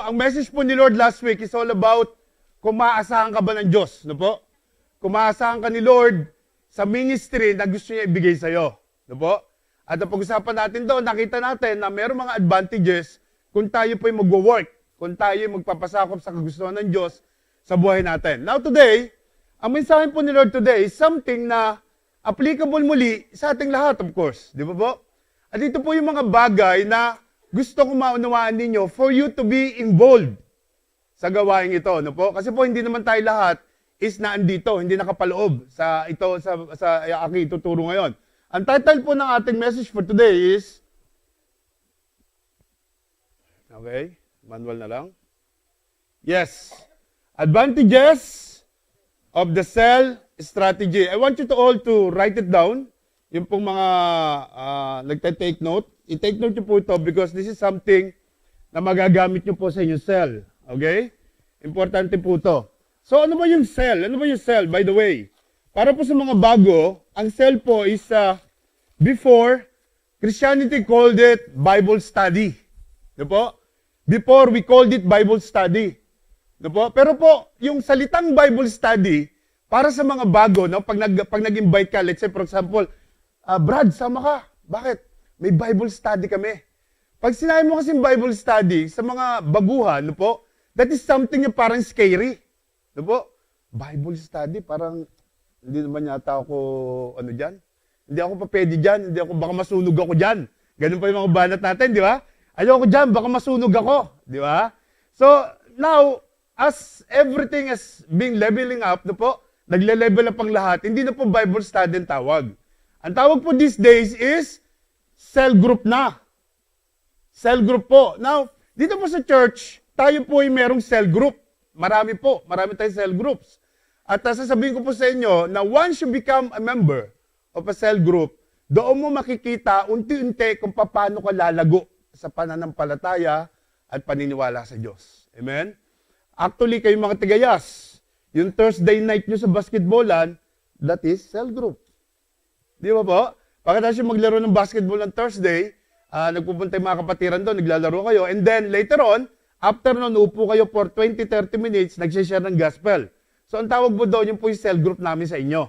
ang message po ni Lord last week is all about kung maaasahan ka ba ng Diyos. No po? Kung maaasahan ka ni Lord sa ministry na gusto niya ibigay sa'yo. No po? At ang pag-usapan natin doon, nakita natin na mayroong mga advantages kung tayo po'y mag-work, kung tayo magpapasakop sa kagustuhan ng Diyos sa buhay natin. Now today, ang mensahe po ni Lord today is something na applicable muli sa ating lahat, of course. Di ba po? At ito po yung mga bagay na gusto kong maunawaan ninyo for you to be involved sa gawain ito. No po? Kasi po hindi naman tayo lahat is naandito, hindi nakapaloob sa ito sa aking ituturo ngayon. Ang title po ng ating message for today is, okay, manual na lang. Yes, advantages of the cell strategy. I want you to all to write it down. Yung pong mga nagte-take note. I-take note nyo po ito because this is something na magagamit nyo po sa inyong cell. Okay? Importante po ito. So, ano ba yung cell? Ano ba yung cell, by the way? Para po sa mga bago, ang cell po is, before, Christianity called it Bible study. No po? Before, we called it Bible study. No po? Pero po, yung salitang Bible study, para sa mga bago, no? Pag nag-invite ka, let's say, for example, Brad, sama ka. Bakit? May Bible study kami. Pag sinabi mo kasing Bible study, sa mga baguhan, no po, that is something na parang scary. No po? Bible study, parang, hindi naman yata ako, dyan? Hindi ako pa pwede dyan, hindi ako, baka masunog ako dyan. Ganun pa yung mga banat natin, di ba? Ayoko dyan, baka masunog ako. Di ba? So, now, as everything is being leveling up, no po, nagle-level up ang lahat, hindi na po Bible study ang tawag. Ang tawag po these days is cell group na. Cell group po. Now, dito po sa church, tayo po ay merong cell group. Marami po. Marami tayong cell groups. At sasabihin ko po sa inyo na once you become a member of a cell group, doon mo makikita unti-unti kung paano ka lalago sa pananampalataya at paniniwala sa Diyos. Amen? Actually, kayo mga tigayas, yung Thursday night nyo sa basketballan, that is cell group. Di ba po? Pagkatapos yung maglaro ng basketball ng Thursday, nagpupunta yung mga kapatiran doon, naglalaro kayo, and then later on, after nun, upo kayo for 20-30 minutes, nagsishare ng gospel. So, ang tawag po doon, yung po yung cell group namin sa inyo.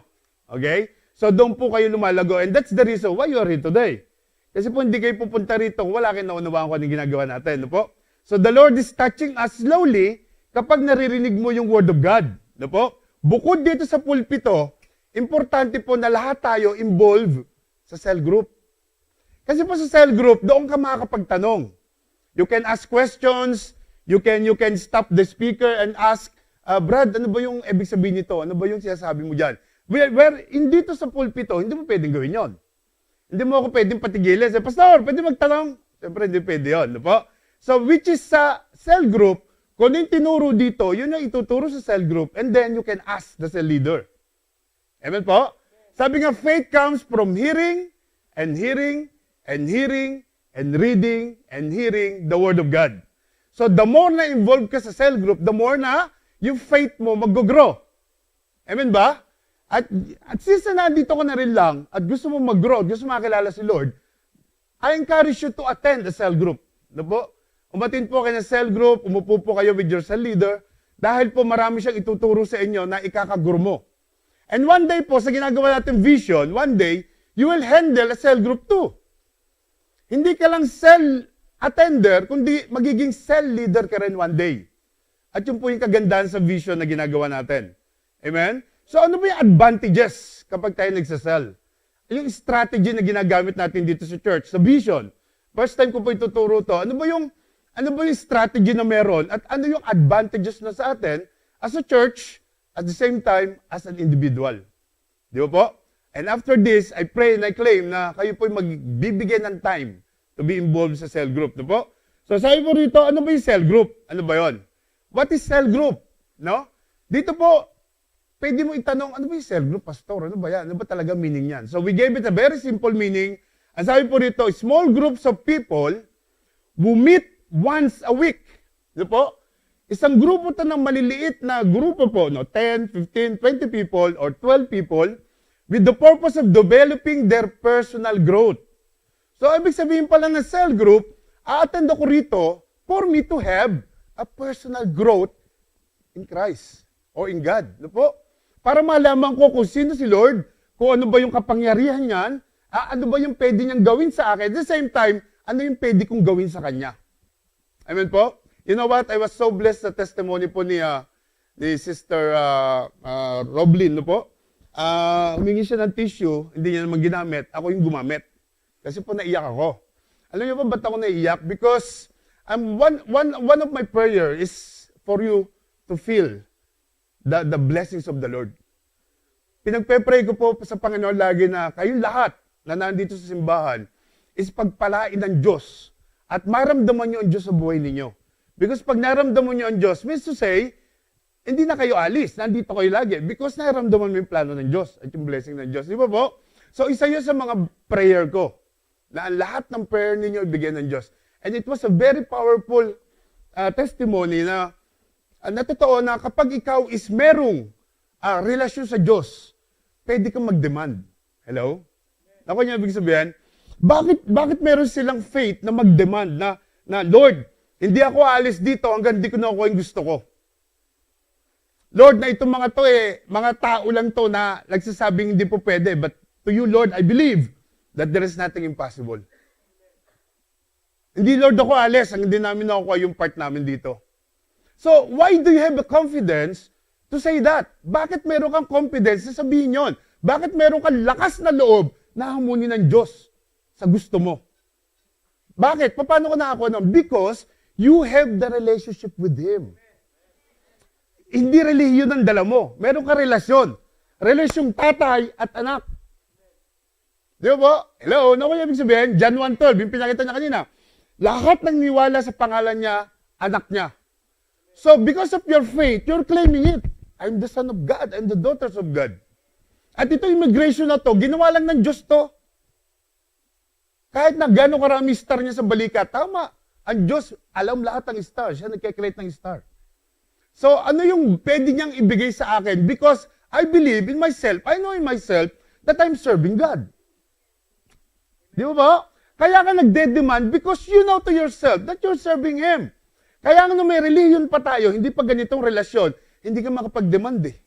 Okay? So, doon po kayo lumalago, and that's the reason why you are here today. Kasi po, hindi kayo pupunta rito kung wala kayo naunawaan kung anong ginagawa natin. No po? So, the Lord is touching us slowly kapag naririnig mo yung Word of God. No po? Bukod dito sa pulpito, importante po na lahat tayo involved sa cell group. Kasi po sa cell group, doon ka makakapagtanong. You can ask questions, you can stop the speaker and ask, Brad, ano ba yung ibig sabihin nito? Ano ba yung sinasabi mo dyan? Where hindi to sa pulpito, hindi mo pwedeng gawin yon. Hindi mo ako pwedeng patigilin. Say, Pastor, pwede magtanong? Siyempre, hindi pwede yun. No po? So, which is sa cell group, kung yung tinuro dito, yun ang ituturo sa cell group, and then you can ask the cell leader. Amen po? Sabi nga, faith comes from hearing, and hearing, and hearing, and reading, and hearing the Word of God. So, the more na involved ka sa cell group, the more na yung faith mo mag-grow. Amen ba? At since na nandito ka na rin lang, at gusto mo mag-grow, gusto mo makilala si Lord, I encourage you to attend the cell group. Ano po? Umatin po kayo ng cell group, umupo po kayo with your cell leader, dahil po marami siyang ituturo sa inyo na ikakaguro mo. And one day po, sa ginagawa natin vision, one day, you will handle a cell group too. Hindi ka lang cell attender, kundi magiging cell leader ka rin one day. At yun po yung kagandahan sa vision na ginagawa natin. Amen? So ano ba yung advantages kapag tayo nagsasell? Yung strategy na ginagamit natin dito sa church, sa vision. First time ko po ituturo to, ano ba yung strategy na meron at ano yung advantages na sa atin as a church, at the same time, as an individual. Di ba po? And after this, I pray and I claim na kayo po magbibigyan ng time to be involved sa cell group. Di ba po? So sabi po rito, ano ba yung cell group? Ano ba yon? What is cell group? No? Dito po, pwede mo itanong, ano ba yung cell group, Pastor? Ano ba yan? Ano ba talaga meaning yan? So we gave it a very simple meaning. Ang sabi po rito, small groups of people who meet once a week. Di po? Isang grupo to ng maliliit na grupo po, no? 10, 15, 20 people or 12 people with the purpose of developing their personal growth. So, ibig sabihin pala ng cell group, a-attend ako rito for me to have a personal growth in Christ or in God. Ano po? Para malaman ko kung sino si Lord, kung ano ba yung kapangyarihan niyan, ano ba yung pwede niyang gawin sa akin, at the same time, ano yung pwede kong gawin sa Kanya. Amen po? You know what? I was so blessed sa testimony po ni Sister Roblin, no po? Humingi siya ng tissue, hindi niya naman ginamit, ako yung gumamit. Kasi po naiyak ako. Alam niyo ba ba't ako naiyak? Because one of my prayer is for you to feel the blessings of the Lord. Pinagpe-pray ko po sa Panginoon lagi na kayong lahat na nandito sa simbahan is pagpalain ng Diyos at maramdaman niyo ang Diyos sa buhay ninyo. Because pag naramdaman niyo ang Diyos, means to say, hindi na kayo alis, nandito kayo lagi because naramdaman mo yung plano ng Diyos at yung blessing ng Diyos. Di ba po? So isa yun sa mga prayer ko na ang lahat ng prayer ninyo ibigay ng Diyos. And it was a very powerful testimony na totoo na kapag ikaw is merong relasyon sa Diyos, pwede kang mag-demand. Hello? Ako niya ibig sabihin, bakit meron silang faith na mag-demand na Lord, hindi ako aalis dito hanggang di ko nakuha yung gusto ko. Lord, na itong mga to mga tao lang to na nagsasabing hindi po pwede. But to you, Lord, I believe that there is nothing impossible. Hindi, Lord, ako alis hanggang hindi namin nakuha yung part namin dito. So, why do you have the confidence to say that? Bakit meron kang confidence na sabihin yon? Bakit meron kang lakas na loob na hamunin ng Diyos sa gusto mo? Bakit? Paano ko nakakuha nun? Because you have the relationship with Him. Hindi relihiyon ang dala mo. Meron ka relasyon. Relasyong tatay at anak. Di ba po? Hello? Ano ko ibig sabihin? John 1:12, yung pinakita niya kanina. Lahat ng niwala sa pangalan niya, anak niya. So, because of your faith, you're claiming it. I'm the son of God. I'm the daughters of God. At ito immigration na to, ginawa lang ng Diyos to. Kahit na gano'ng karami star niya sa balikat, tama. Ang Diyos, alam lahat ng star. Siya nagkakreate ng star. So, ano yung pwede niyang ibigay sa akin? Because I believe in myself. I know in myself that I'm serving God. Di ba ba? Kaya ka nagde-demand because you know to yourself that you're serving Him. Kaya nga may religion pa tayo, hindi pa ganitong relasyon, hindi ka makapag-demand eh.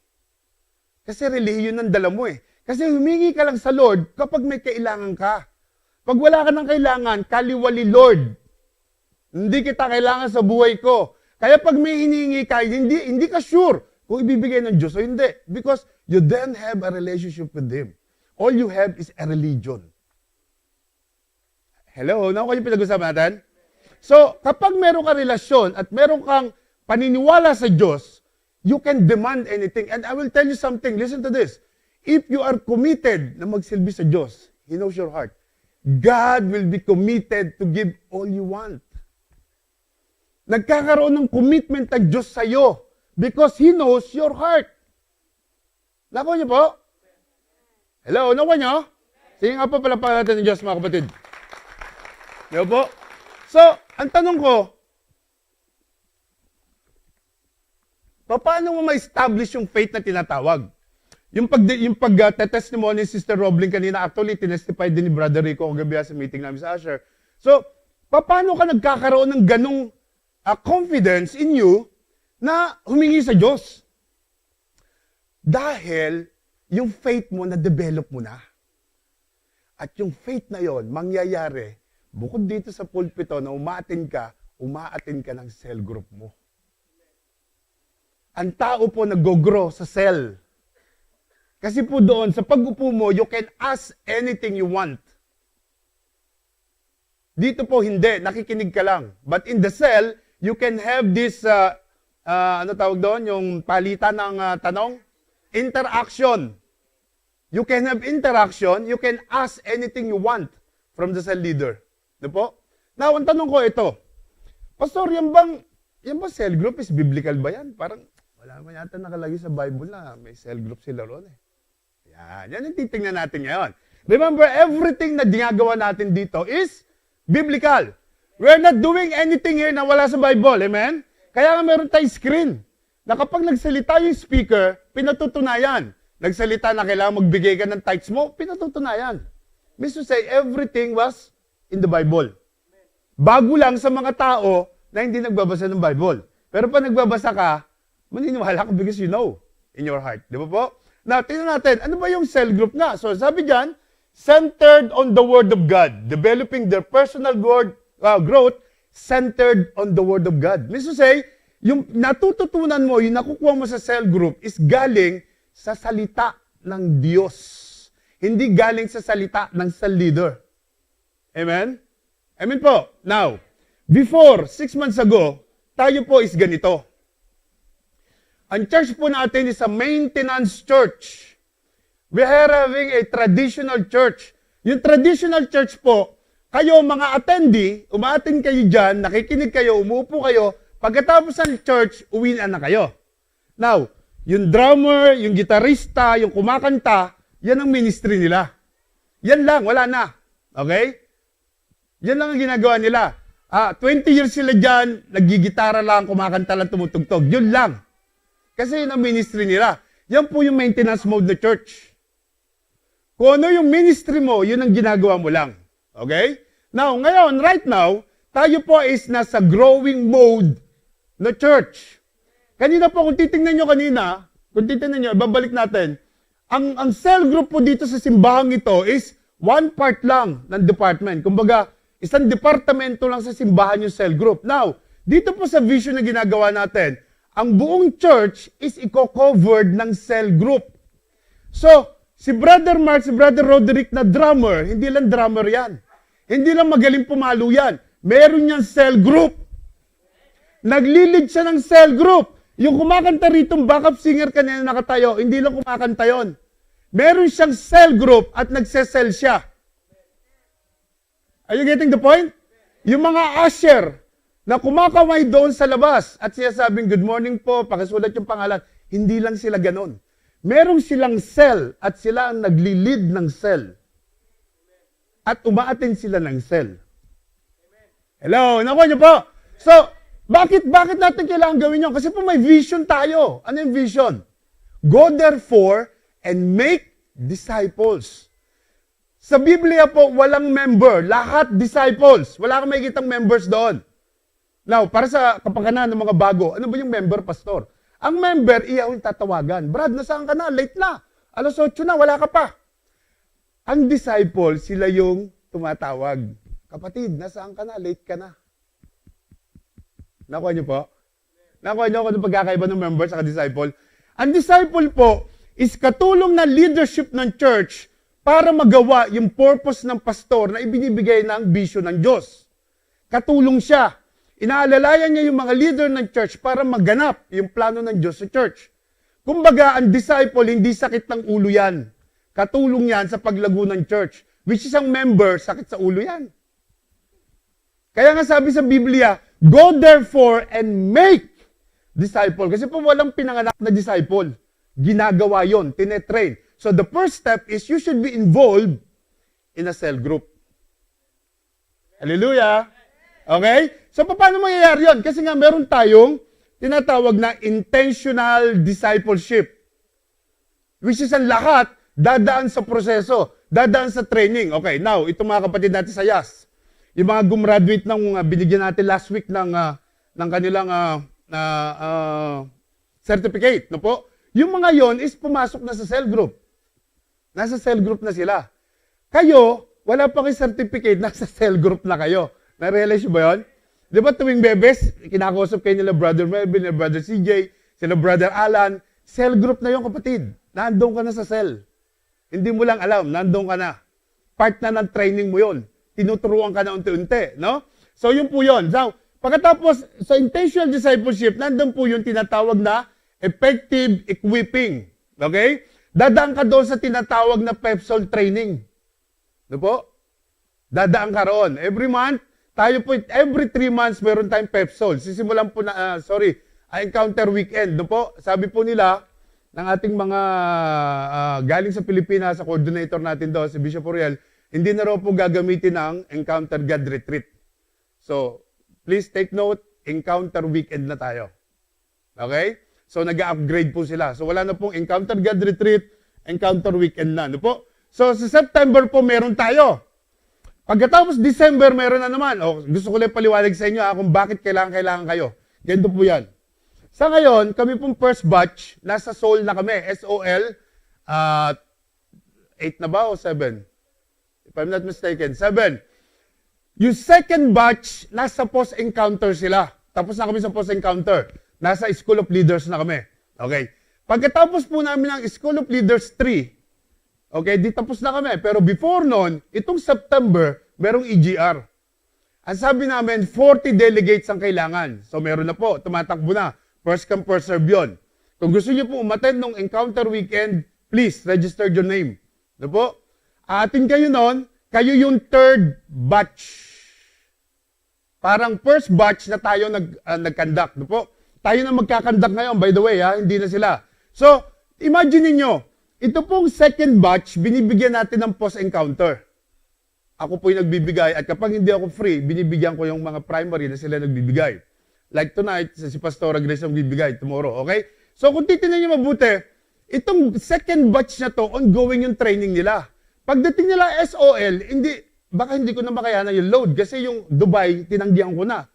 Kasi religion ang dala mo eh. Kasi humingi ka lang sa Lord kapag may kailangan ka. Pag wala ka ng kailangan, kaliwali Lord. Hindi kita kailangan sa buhay ko. Kaya pag may hinihingi ka, hindi ka sure kung ibibigay ng Diyos o hindi. Because you then have a relationship with Him. All you have is a religion. Hello? Ano kayo pinag-usapan natin? So, kapag meron ka relasyon at meron kang paniniwala sa Diyos, you can demand anything. And I will tell you something. Listen to this. If you are committed na magsilbi sa Diyos, He knows your heart. God will be committed to give all you want. Nagkakaroon ng commitment ang Diyos sa iyo because He knows your heart. Nakuha niyo po? Hello, nakuha niyo? Sige nga po pala natin ng Diyos, mga kapatid. Diyo po? So, ang tanong ko, paano mo ma-establish yung faith na tinatawag? Yung pag-testimony ni Sister Roblin kanina, actually, tinestify din ni Brother Rico kagabi sa meeting namin sa Asher. So, paano ka nagkakaroon ng ganong confidence in you na humingi sa Diyos? Dahil yung faith mo na-develop mo na. At yung faith na yon mangyayari, bukod dito sa pulpito na umaattend ka ng cell group mo. Ang tao po nag-grow sa cell. Kasi po doon, sa pag-upo mo, you can ask anything you want. Dito po hindi, nakikinig ka lang. But in the cell, you can have this, ano tawag doon, yung palitan ng tanong? Interaction. You can have interaction, you can ask anything you want from the cell leader. Ano po? Now, ang tanong ko ito, Pastor, yan bang cell group is biblical ba yan? Parang, wala naman yata nakalagay sa Bible na may cell group sila ron eh. Yan yung titingnan natin ngayon. Remember, everything na ginagawa natin dito is biblical. We're not doing anything here na wala sa Bible. Amen? Kaya nga meron tayong screen na kapag nagsalita yung speaker, pinatutunayan. Nagsalita na kailangan magbigay ka ng tithes mo, pinatutunayan. Means to say, everything was in the Bible. Bago lang sa mga tao na hindi nagbabasa ng Bible. Pero pag nagbabasa ka, maniniwala ka because you know in your heart. Di ba po? Now, tingnan natin, ano ba yung cell group nga? So, sabi dyan, centered on the Word of God, developing their personal growth centered on the Word of God. Means to say, yung natututunan mo, yung nakukuha mo sa cell group is galing sa salita ng Diyos. Hindi galing sa salita ng cell leader. Amen? Amen po. Now, before, 6 months ago, tayo po is ganito. Ang church po natin is a maintenance church. We are having a traditional church. Yung traditional church po, kayo mga attendee, umaattend kayo dyan, nakikinig kayo, umuupo kayo, pagkatapos ng church, uwi na kayo. Now, yung drummer, yung gitarista, yung kumakanta, yan ang ministry nila. Yan lang, wala na. Okay? Yan lang ang ginagawa nila. 20 years sila dyan, nagigitara lang, kumakanta lang, tumutugtog. Yun lang. Kasi yun ang ministry nila. Yan po yung maintenance mode na church. Kung ano yung ministry mo, yun ang ginagawa mo lang. Okay? Now, ngayon, right now, tayo po is nasa growing mode na church. Kanina po, kung titingnan nyo kanina, babalik natin, ang cell group po dito sa simbahang ito is one part lang ng department. Kumbaga, isang departamento lang sa simbahan yung cell group. Now, dito po sa vision na ginagawa natin, ang buong church is i-covered ng cell group. So, si Brother Mark, si Brother Roderick na drummer, hindi lang drummer yan. Hindi lang magaling pumalo yan. Meron niyang cell group. Naglilid siya ng cell group. Yung kumakanta rito, backup singer kanina nakatayo, hindi lang kumakanta yon. Meron siyang cell group at nagsesell siya. Are you getting the point? Yung mga usher na kumakamay doon sa labas at siya sabing, good morning po, pakisulat yung pangalan. Hindi lang sila ganon. Meron silang cell at sila ang nagli-lead ng cell. At umaattend sila ng cell. Hello, nakuha niyo po? So, bakit natin kailangan gawin yun? Kasi po may vision tayo. Ano yung vision? Go therefore and make disciples. Sa Biblia po, walang member. Lahat disciples. Wala kang makikitang members doon. Now, para sa kapakanan ng mga bago, ano ba yung member, pastor? Ang member, iyaw yung tatawagan. Brad, nasaan ka na? Late na. 8:00 na, wala ka pa. Ang disciple, sila yung tumatawag. Kapatid, nasaan ka na? Late ka na. Nakuha niyo po? Nakuha niyo kung ano pagkakaiba ng member sa disciple? Ang disciple po is katulong na leadership ng church para magawa yung purpose ng pastor na ibinibigay ng vision ng Diyos. Katulong siya. Inaalalayan niya yung mga leader ng church para maganap yung plano ng Diyos sa church. Kumbaga, ang disciple, hindi sakit ng ulo yan. Katulong yan sa paglago ng church. Which is ang member, sakit sa ulo yan. Kaya nga sabi sa Biblia, go therefore and make disciple. Kasi po walang pinanganak na disciple. Ginagawa yon, tinetrain. So the first step is you should be involved in a cell group. Hallelujah! Okay? So, paano mangyayari yun? Kasi nga, meron tayong tinatawag na intentional discipleship. Which is ang lahat, dadaan sa proseso, dadaan sa training. Okay, now, itong mga kapatid natin sa YAS, yung mga gumraduate ng binigyan natin last week ng kanilang certificate, no po? Yung mga yon is pumasok na sa cell group. Nasa cell group na sila. Kayo, wala pa kayo certificate, nasa cell group na kayo. Na-realize ba yun? Di ba tuwing bebes, kinakausap kayo nila Brother Melvin, nila Brother CJ, sila Brother Alan, cell group na yung kapatid. Nandun ka na sa cell. Hindi mo lang alam, nandun ka na. Part na ng training mo yun. Tinuturuan ka na unti-unti, no? So yun po yun. So, pagkatapos, sa intentional discipleship, nandun po yung tinatawag na effective equipping. Okay? Dadaan ka doon sa tinatawag na PEPSOL training. Ano po? Dadaan ka roon. Every month, tayo po, every 3 months, meron tayong PEPSOL. Sisimulan po na, Encounter Weekend. No po? Sabi po nila, ng ating mga galing sa Pilipinas, sa coordinator natin doon, si Bishop Oriel, hindi na raw po gagamitin ng Encounter God Retreat. So, please take note, Encounter Weekend na tayo. Okay? So, nag-upgrade po sila. So, wala na pong Encounter God Retreat, Encounter Weekend na. No po? So, sa September po, meron tayo. Pagkatapos December, meron na naman. Gusto ko lang paliwanag sa inyo kung bakit kailangan kayo. Ganito po yan. Sa ngayon, kami pong first batch, nasa Seoul na kami. SOL, 8 na ba o 7? If I'm not mistaken, 7. Yung second batch, nasa post-encounter sila. Tapos na kami sa post-encounter. Nasa School of Leaders na kami. Okay. Pagkatapos po namin ng School of Leaders 3, okay, di tapos na kami. Pero before nun, itong September, merong EGR. Ang sabi namin, 40 delegates ang kailangan. So meron na po, tumatakbo na. First come, first serve yun. Kung gusto niyo po umattend ng encounter weekend, please register your name. Ano po? Atin kayo nun, kayo yung third batch. Parang first batch na tayo nag-conduct. Ano po? Tayo na magkakandak ngayon, by the way, ha? Hindi na sila. So, imagine niyo, ito pong second batch, binibigyan natin ng post-encounter. Ako po yung nagbibigay, at kapag hindi ako free, binibigyan ko yung mga primary na sila nagbibigay. Like tonight, si Pastora Grace ang bibigay tomorrow, okay? So kung titignan niyo mabuti, itong second batch na to, ongoing yung training nila. Pagdating nila SOL, baka hindi ko na makayanan yung load kasi yung Dubai, tinanggihan ko na.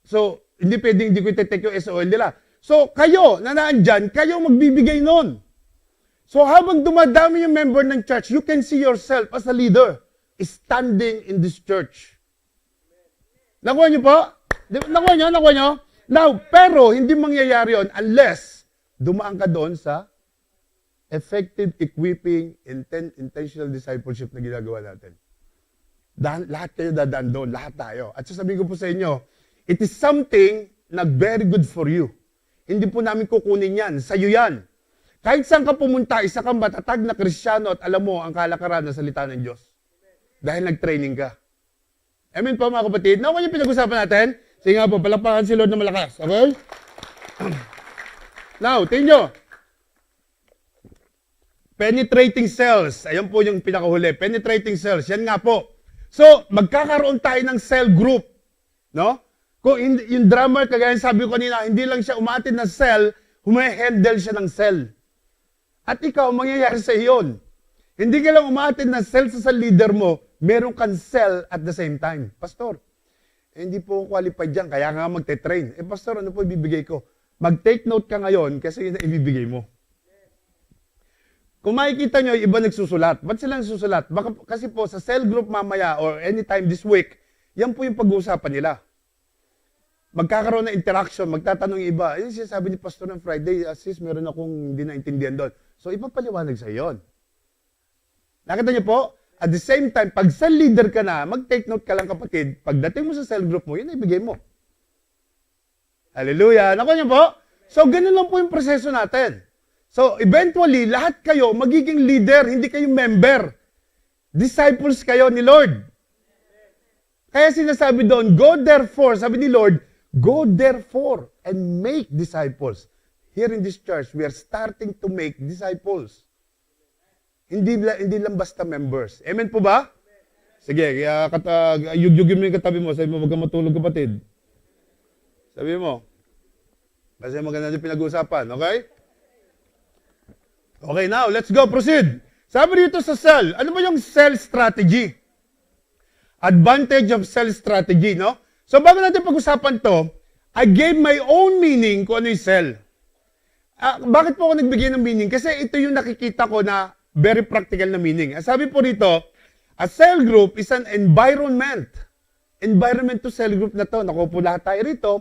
So, hindi pwedeng hindi ko iti-take yung SOL nila. So, kayo, na naandyan, kayo magbibigay nun. So, habang dumadami yung member ng church, you can see yourself as a leader standing in this church. Nakuha niyo po? Nakuha nyo? Now, pero hindi mangyayari yun unless dumaan ka doon sa effective equipping, intentional discipleship na ginagawa natin. Lahat kayo dadaan doon, lahat tayo. At sasabihin ko po sa inyo, it is something na very good for you. Hindi po namin kukunin yan, sa'yo yan. Kahit saan ka pumunta, isa kang matatag na Kristiyano at alam mo ang kalakaran ng salita ng Diyos. Dahil nag-training ka. Amen po mga kapatid. Nakuha niyo pinag-usapan natin? Sige nga po, palakpakan si Lord na malakas. Okay? Now, tingnan nyo. Penetrating cells. Ayan po yung pinakahuli. Penetrating cells. Yan nga po. So, magkakaroon tayo ng cell group. No? Kung yung drummer, kagaya sabi ko kanina, hindi lang siya umatin ng cell, humihandle siya ng cell. At ikaw, mangyayari sa iyon. Hindi ka lang umatin ng cell sa leader mo, meron kang cell at the same time. Pastor, hindi po qualified dyan, kaya nga magte-train. Pastor, ano po ibibigay ko? Mag-take note ka ngayon kasi yun ang ibibigay mo. Kung makikita nyo, iba nagsusulat. Ba't sila nagsusulat? Kasi po sa cell group mamaya or anytime this week, yan po yung pag-uusapan nila. Magkakaroon ng interaction, magtatanong yung iba. Yung sinasabi ni Pastor ng Friday, sis, meron akong hindi naintindihan doon. So, ipapaliwanag sa iyon. Nakita niyo po? At the same time, pag cell leader ka na, mag-take note ka lang kapatid, pagdating mo sa cell group mo, yun ay ibigay mo. Hallelujah! Nakuha niyo po? So, ganun lang po yung proseso natin. So, eventually, lahat kayo magiging leader, hindi kayo member. Disciples kayo ni Lord. Kaya sinasabi doon, go therefore, sabi ni Lord, go therefore and make disciples. Here in this church, we are starting to make disciples. Hindi lang basta members. Amen po ba? Sige, yugyugin mo yung katabi mo. Sabi mo, wag kang matulog kapatid. Sabi mo. Kasi maganda yung pinag-uusapan. Okay? Okay, now, let's go. Proceed. Sabi dito sa cell. Ano ba yung cell strategy? Advantage of cell strategy, no? So, bago natin pag-usapan to, I gave my own meaning kung ano yung cell. Bakit po ako nagbigay ng meaning? Kasi ito yung nakikita ko na very practical na meaning. Sabi po rito, a cell group is an environment. Environment to cell group na to. Naku po lahat tayo rito.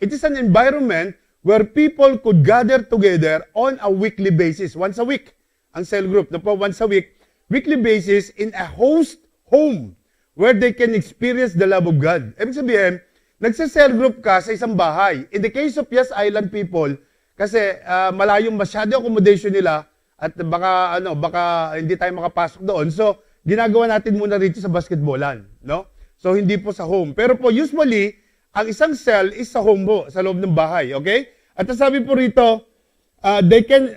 It is an environment where people could gather together on a weekly basis. Once a week. Ang cell group na po, once a week. Weekly basis in a host home where they can experience the love of God. Ibig sabihin, nagsa-cell group ka sa isang bahay. In the case of Yas Island people, kasi malayong masyado accommodation nila, at baka hindi tayo makapasok doon. So, ginagawa natin muna rito sa basketballan, no? So, hindi po sa home. Pero po, usually, ang isang cell is sa home po, sa loob ng bahay, okay? At sabi po rito, they can,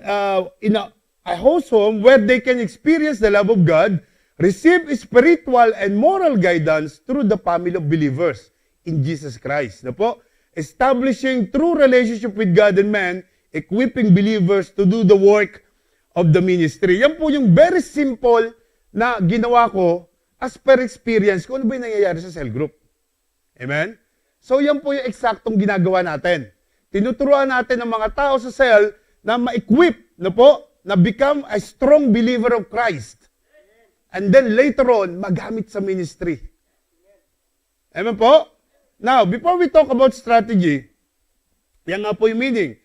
in a host home where they can experience the love of God, receive spiritual and moral guidance through the family of believers in Jesus Christ, no po? Establishing true relationship with God and man, equipping believers to do the work of the ministry. Yan po yung very simple na ginawa ko as per experience kung ano ba yung nangyayari sa cell group. Amen? So yan po yung eksaktong ginagawa natin. tinuturuan natin ng mga tao sa cell na ma-equip, no po, na become a strong believer of Christ. And then later on, magamit sa ministry. Amen po? Now, before we talk about strategy, yan nga po yung meaning.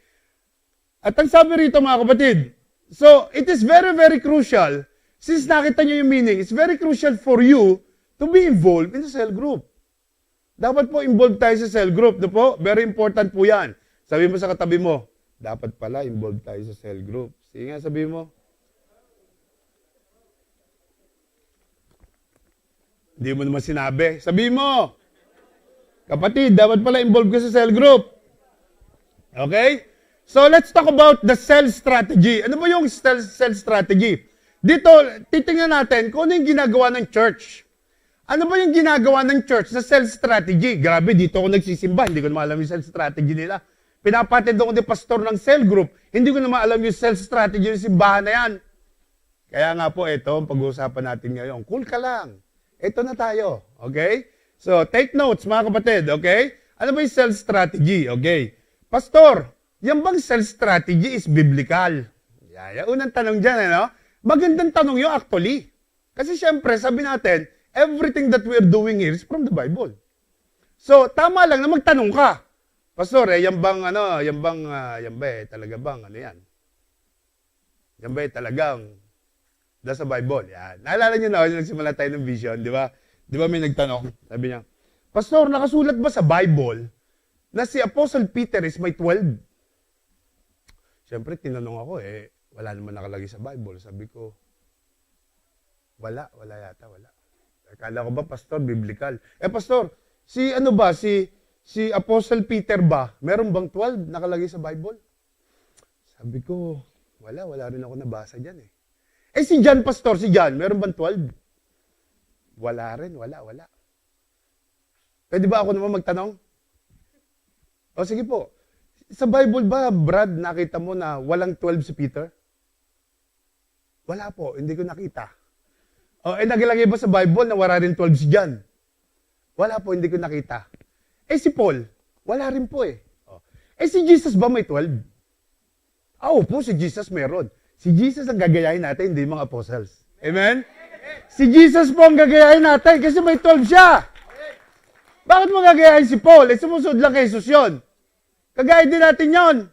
At ang sabi rito mga kapatid, so it is very, very crucial, since nakita nyo yung meaning, it's very crucial for you to be involved in the cell group. Dapat po involved tayo sa cell group, no po? Very important po yan. Sabi mo sa katabi mo, dapat pala involved tayo sa cell group. Sige nga, sabi mo. Hindi mo naman sinabi. Sabi mo, kapatid, dapat pala involved ka sa cell group. Okay? So, let's talk about the cell strategy. Ano ba yung cell strategy? Dito, titingnan natin kung ano yung ginagawa ng church. Ano ba yung ginagawa ng church sa cell strategy? Grabe, dito ako nagsisimba. Hindi ko naman alam yung cell strategy nila. Pinapatid ako ni pastor ng cell group. Hindi ko naman alam yung cell strategy ng simbahan na yan. Kaya nga po, ito ang pag-uusapan natin ngayon. Cool ka lang. Ito na tayo. Okay? So, take notes mga kapatid. Okay? Ano ba yung cell strategy? Okay. Pastor, yung bang cell strategy is biblical? Yan. Unang tanong dyan, ano? Magandang tanong yun actually. Kasi syempre, sabi natin, everything that we're doing here is from the Bible. So, tama lang na magtanong ka. Pastor, yan bang, talaga bang, ano yan? Yan ba talagang, sa Bible? Yan. Naalala nyo na, nagsimula tayo ng vision, di ba? Di ba may nagtanong? Sabi niya, Pastor, nakasulat ba sa Bible na si Apostle Peter is may 12? Siyempre, tinanong ako, wala naman nakalagay sa Bible. Sabi ko, wala yata. Akala ko ba, Pastor, biblical? Pastor, si Apostle Peter ba, meron bang 12 nakalagay sa Bible? Sabi ko, wala rin ako nabasa dyan si John, Pastor, si John, meron bang 12? Wala rin, wala. Pwede ba ako naman magtanong? O sige po, sa Bible ba, Brad, nakita mo na walang 12 si Peter? Wala po, hindi ko nakita. Naglagay ba sa Bible na wala rin 12 si John? Wala po, hindi ko nakita. Si Paul, wala rin po si Jesus ba may 12? Po, si Jesus meron. Si Jesus ang gagayahin natin, hindi mga apostles. Amen? Si Jesus po ang gagayahin natin kasi may 12 siya. Bakit mo gagayahin si Paul? Sumusunod lang kay Jesus yun. Kagayahin din natin yon.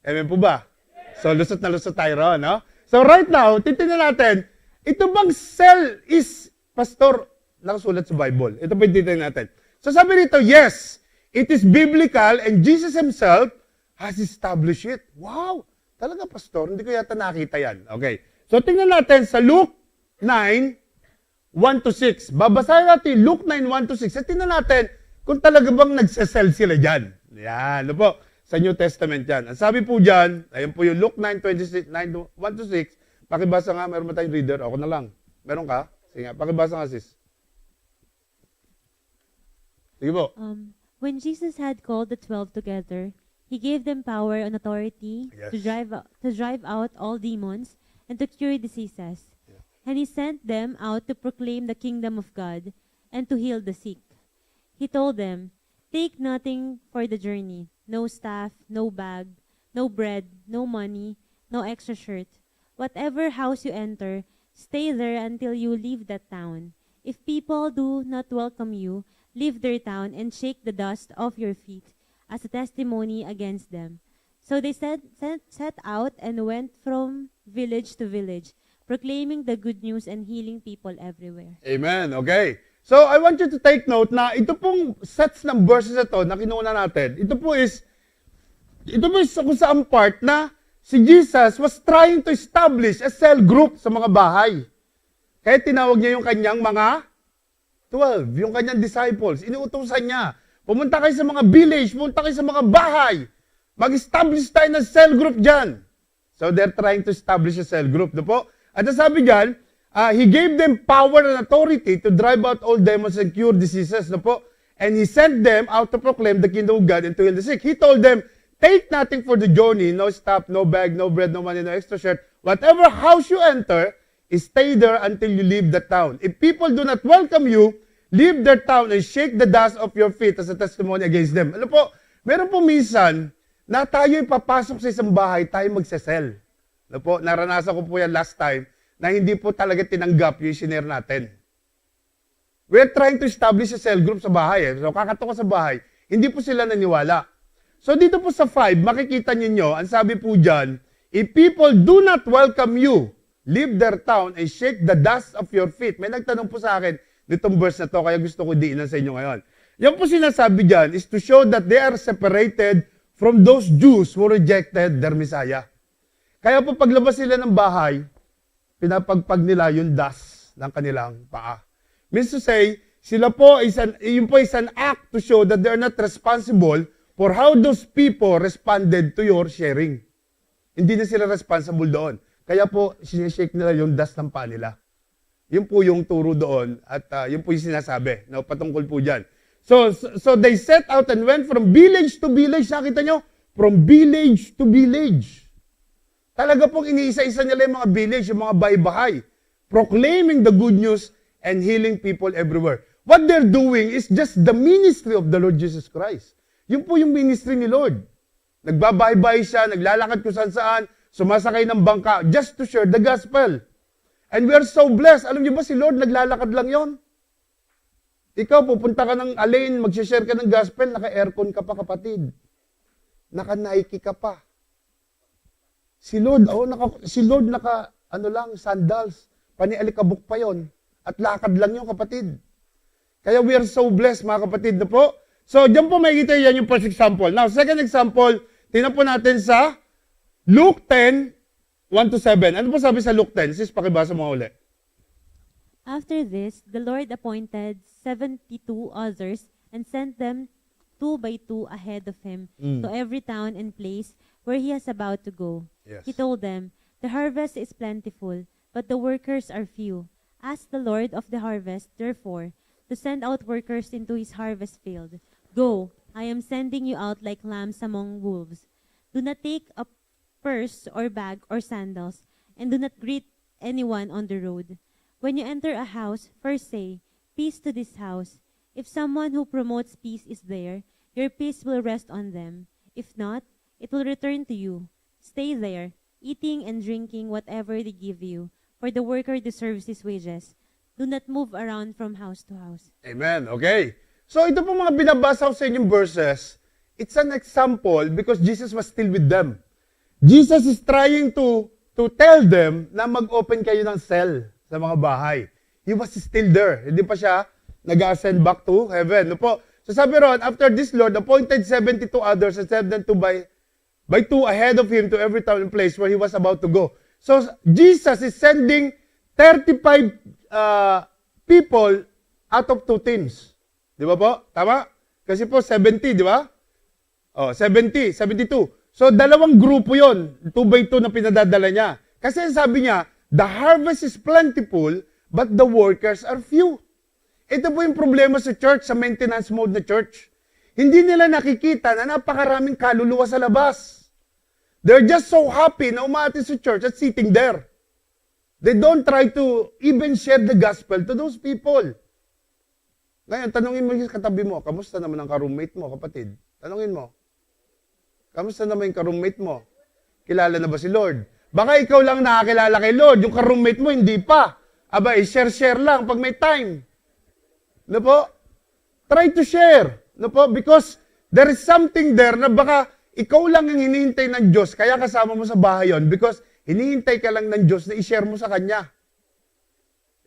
Amen po ba? So, lusot na lusot tayo ron, no? So, right now, titignan natin, ito bang cell is, Pastor, nakasulat sa Bible? Ito po yung titignan natin. So, sabi rito, yes, it is biblical and Jesus Himself has established it. Wow! Talaga, Pastor, hindi ko yata nakita yan. Okay. So, tingnan natin sa Luke 9:1-6. Babasahin natin Luke 9:1-6. At tingnan natin kung talaga bang nagsasell sila dyan. Yan. Ano po? Sa New Testament yan. Ang sabi po dyan, ayun po yung Luke 9:1-6. Pakibasa nga, meron ba tayong reader? Ako na lang. Meron ka? Sige nga, pakibasa nga, sis. Sige po. When Jesus had called the 12 together, He gave them power and authority to drive out all demons and to cure diseases. Yeah. And He sent them out to proclaim the kingdom of God and to heal the sick. He told them, "Take nothing for the journey, no staff, no bag, no bread, no money, no extra shirt. Whatever house you enter, stay there until you leave that town. If people do not welcome you, leave their town and shake the dust off your feet as a testimony against them." So they set out and went from village to village, proclaiming the good news and healing people everywhere. Amen. Okay. So I want you to take note na ito pong sets ng verses ito na kinuha natin. Ito po is kung saan part na si Jesus was trying to establish a cell group sa mga bahay. Kaya tinawag niya yung kanyang mga 12, yung kanyang disciples. Inuutosan niya. Pumunta kayo sa mga village, pumunta kayo sa mga bahay. Mag-establish tayo ng cell group dyan. So they're trying to establish a cell group. No po? At sabi dyan, He gave them power and authority to drive out all demons and cure diseases. No po? And He sent them out to proclaim the kingdom of God and to heal the sick. He told them, take nothing for the journey, no staff, no bag, no bread, no money, no extra shirt. Whatever house you enter, stay there until you leave the town. If people do not welcome you, leave their town and shake the dust of your feet as a testimony against them. Ano po? Meron po minsan na tayo papasok sa isang bahay, tayo magsesell. Ano po? Naranasan ko po yan last time na hindi po talaga tinanggap yung sinare natin. We're trying to establish a cell group sa bahay. So kakatok ko sa bahay, hindi po sila naniwala. So dito po sa 5, makikita ninyo, ang sabi po dyan, if people do not welcome you, leave their town and shake the dust of your feet. May nagtanong po sa akin nitong verse na to, kaya gusto ko diinan sa inyo ngayon. Yan po sinasabi dyan is to show that they are separated from those Jews who rejected their Messiah. Kaya po paglabas sila ng bahay, pinapagpag nila yung dust ng kanilang paa. Means to say, yun po is an act to show that they are not responsible for how those people responded to your sharing. Hindi na sila responsible doon. Kaya po, sinishake nila yung dust ng paa nila. Yun po yung turo doon at yun po yung sinasabi na patungkol po dyan. So they set out and went from village to village. Nakita nyo? From village to village. Talaga pong iniisa-isa nila yung mga village, yung mga bahay-bahay. Proclaiming the good news and healing people everywhere. What they're doing is just the ministry of the Lord Jesus Christ. Yun po yung ministry ni Lord. Nagbabahay-bahay siya, naglalakad kung saan-saan, sumasakay ng bangka just to share the gospel. And we are so blessed. Alam niyo ba si Lord naglalakad lang yon? Ikaw, pupunta ka ng alin, mag-share ka ng gospel, naka-aircon ka pa kapatid. Naka-Nike ka pa. Si Lord sandals, panialikabok pa yon. At lakad lang yung kapatid. Kaya we are so blessed mga kapatid na po. So, dyan po makikita yan yung first example. Now, second example, tingnan po natin sa Luke 10, 1-7. Ano po sabi sa Luke 10? Sis, pakibasa mo uli. After this, the Lord appointed 72 others and sent them 2 by 2 ahead of him to every town and place where he is about to go. Yes. He told them, the harvest is plentiful, but the workers are few. Ask the Lord of the harvest, therefore, to send out workers into his harvest field. Go, I am sending you out like lambs among wolves. Do not take a purse or bag or sandals, and do not greet anyone on the road. When you enter a house, first say, peace to this house. If someone who promotes peace is there, your peace will rest on them. If not, it will return to you. Stay there, eating and drinking whatever they give you, for the worker deserves his wages. Do not move around from house to house. Amen. Okay. So ito po mga binabasa ko sa inyong verses, it's an example because Jesus was still with them. Jesus is trying to tell them na mag-open kayo ng cell sa mga bahay. He was still there. Hindi pa siya nag-ascend back to heaven. No po? So sabi ron, after this Lord appointed 72 others and sent them by 2 ahead of him to every town and place where he was about to go. So Jesus is sending 35 people out of 2 teams. Di ba po? Tama? Kasi po 70, di ba? 70, 72. So dalawang grupo yon, 2 by 2 na pinadadala niya. Kasi sabi niya, the harvest is plentiful, but the workers are few. Ito po yung problema sa church, sa maintenance mode na church. Hindi nila nakikita na napakaraming kaluluwa sa labas. They're just so happy na umaatin sa church at sitting there. They don't try to even share the gospel to those people. Ngayon, tanungin mo yung katabi mo, kamusta naman ang ka-roommate mo, kapatid? Tanungin mo. Kamusta naman yung ka-roommate mo? Kilala na ba si Lord? Baka ikaw lang nakakilala kay Lord, yung ka-roommate mo hindi pa. Aba, share lang pag may time. No po? Try to share. No po? Because there is something there na baka ikaw lang ang hinihintay ng Diyos, kaya kasama mo sa bahay yon because hinihintay ka lang ng Diyos na i-share mo sa Kanya.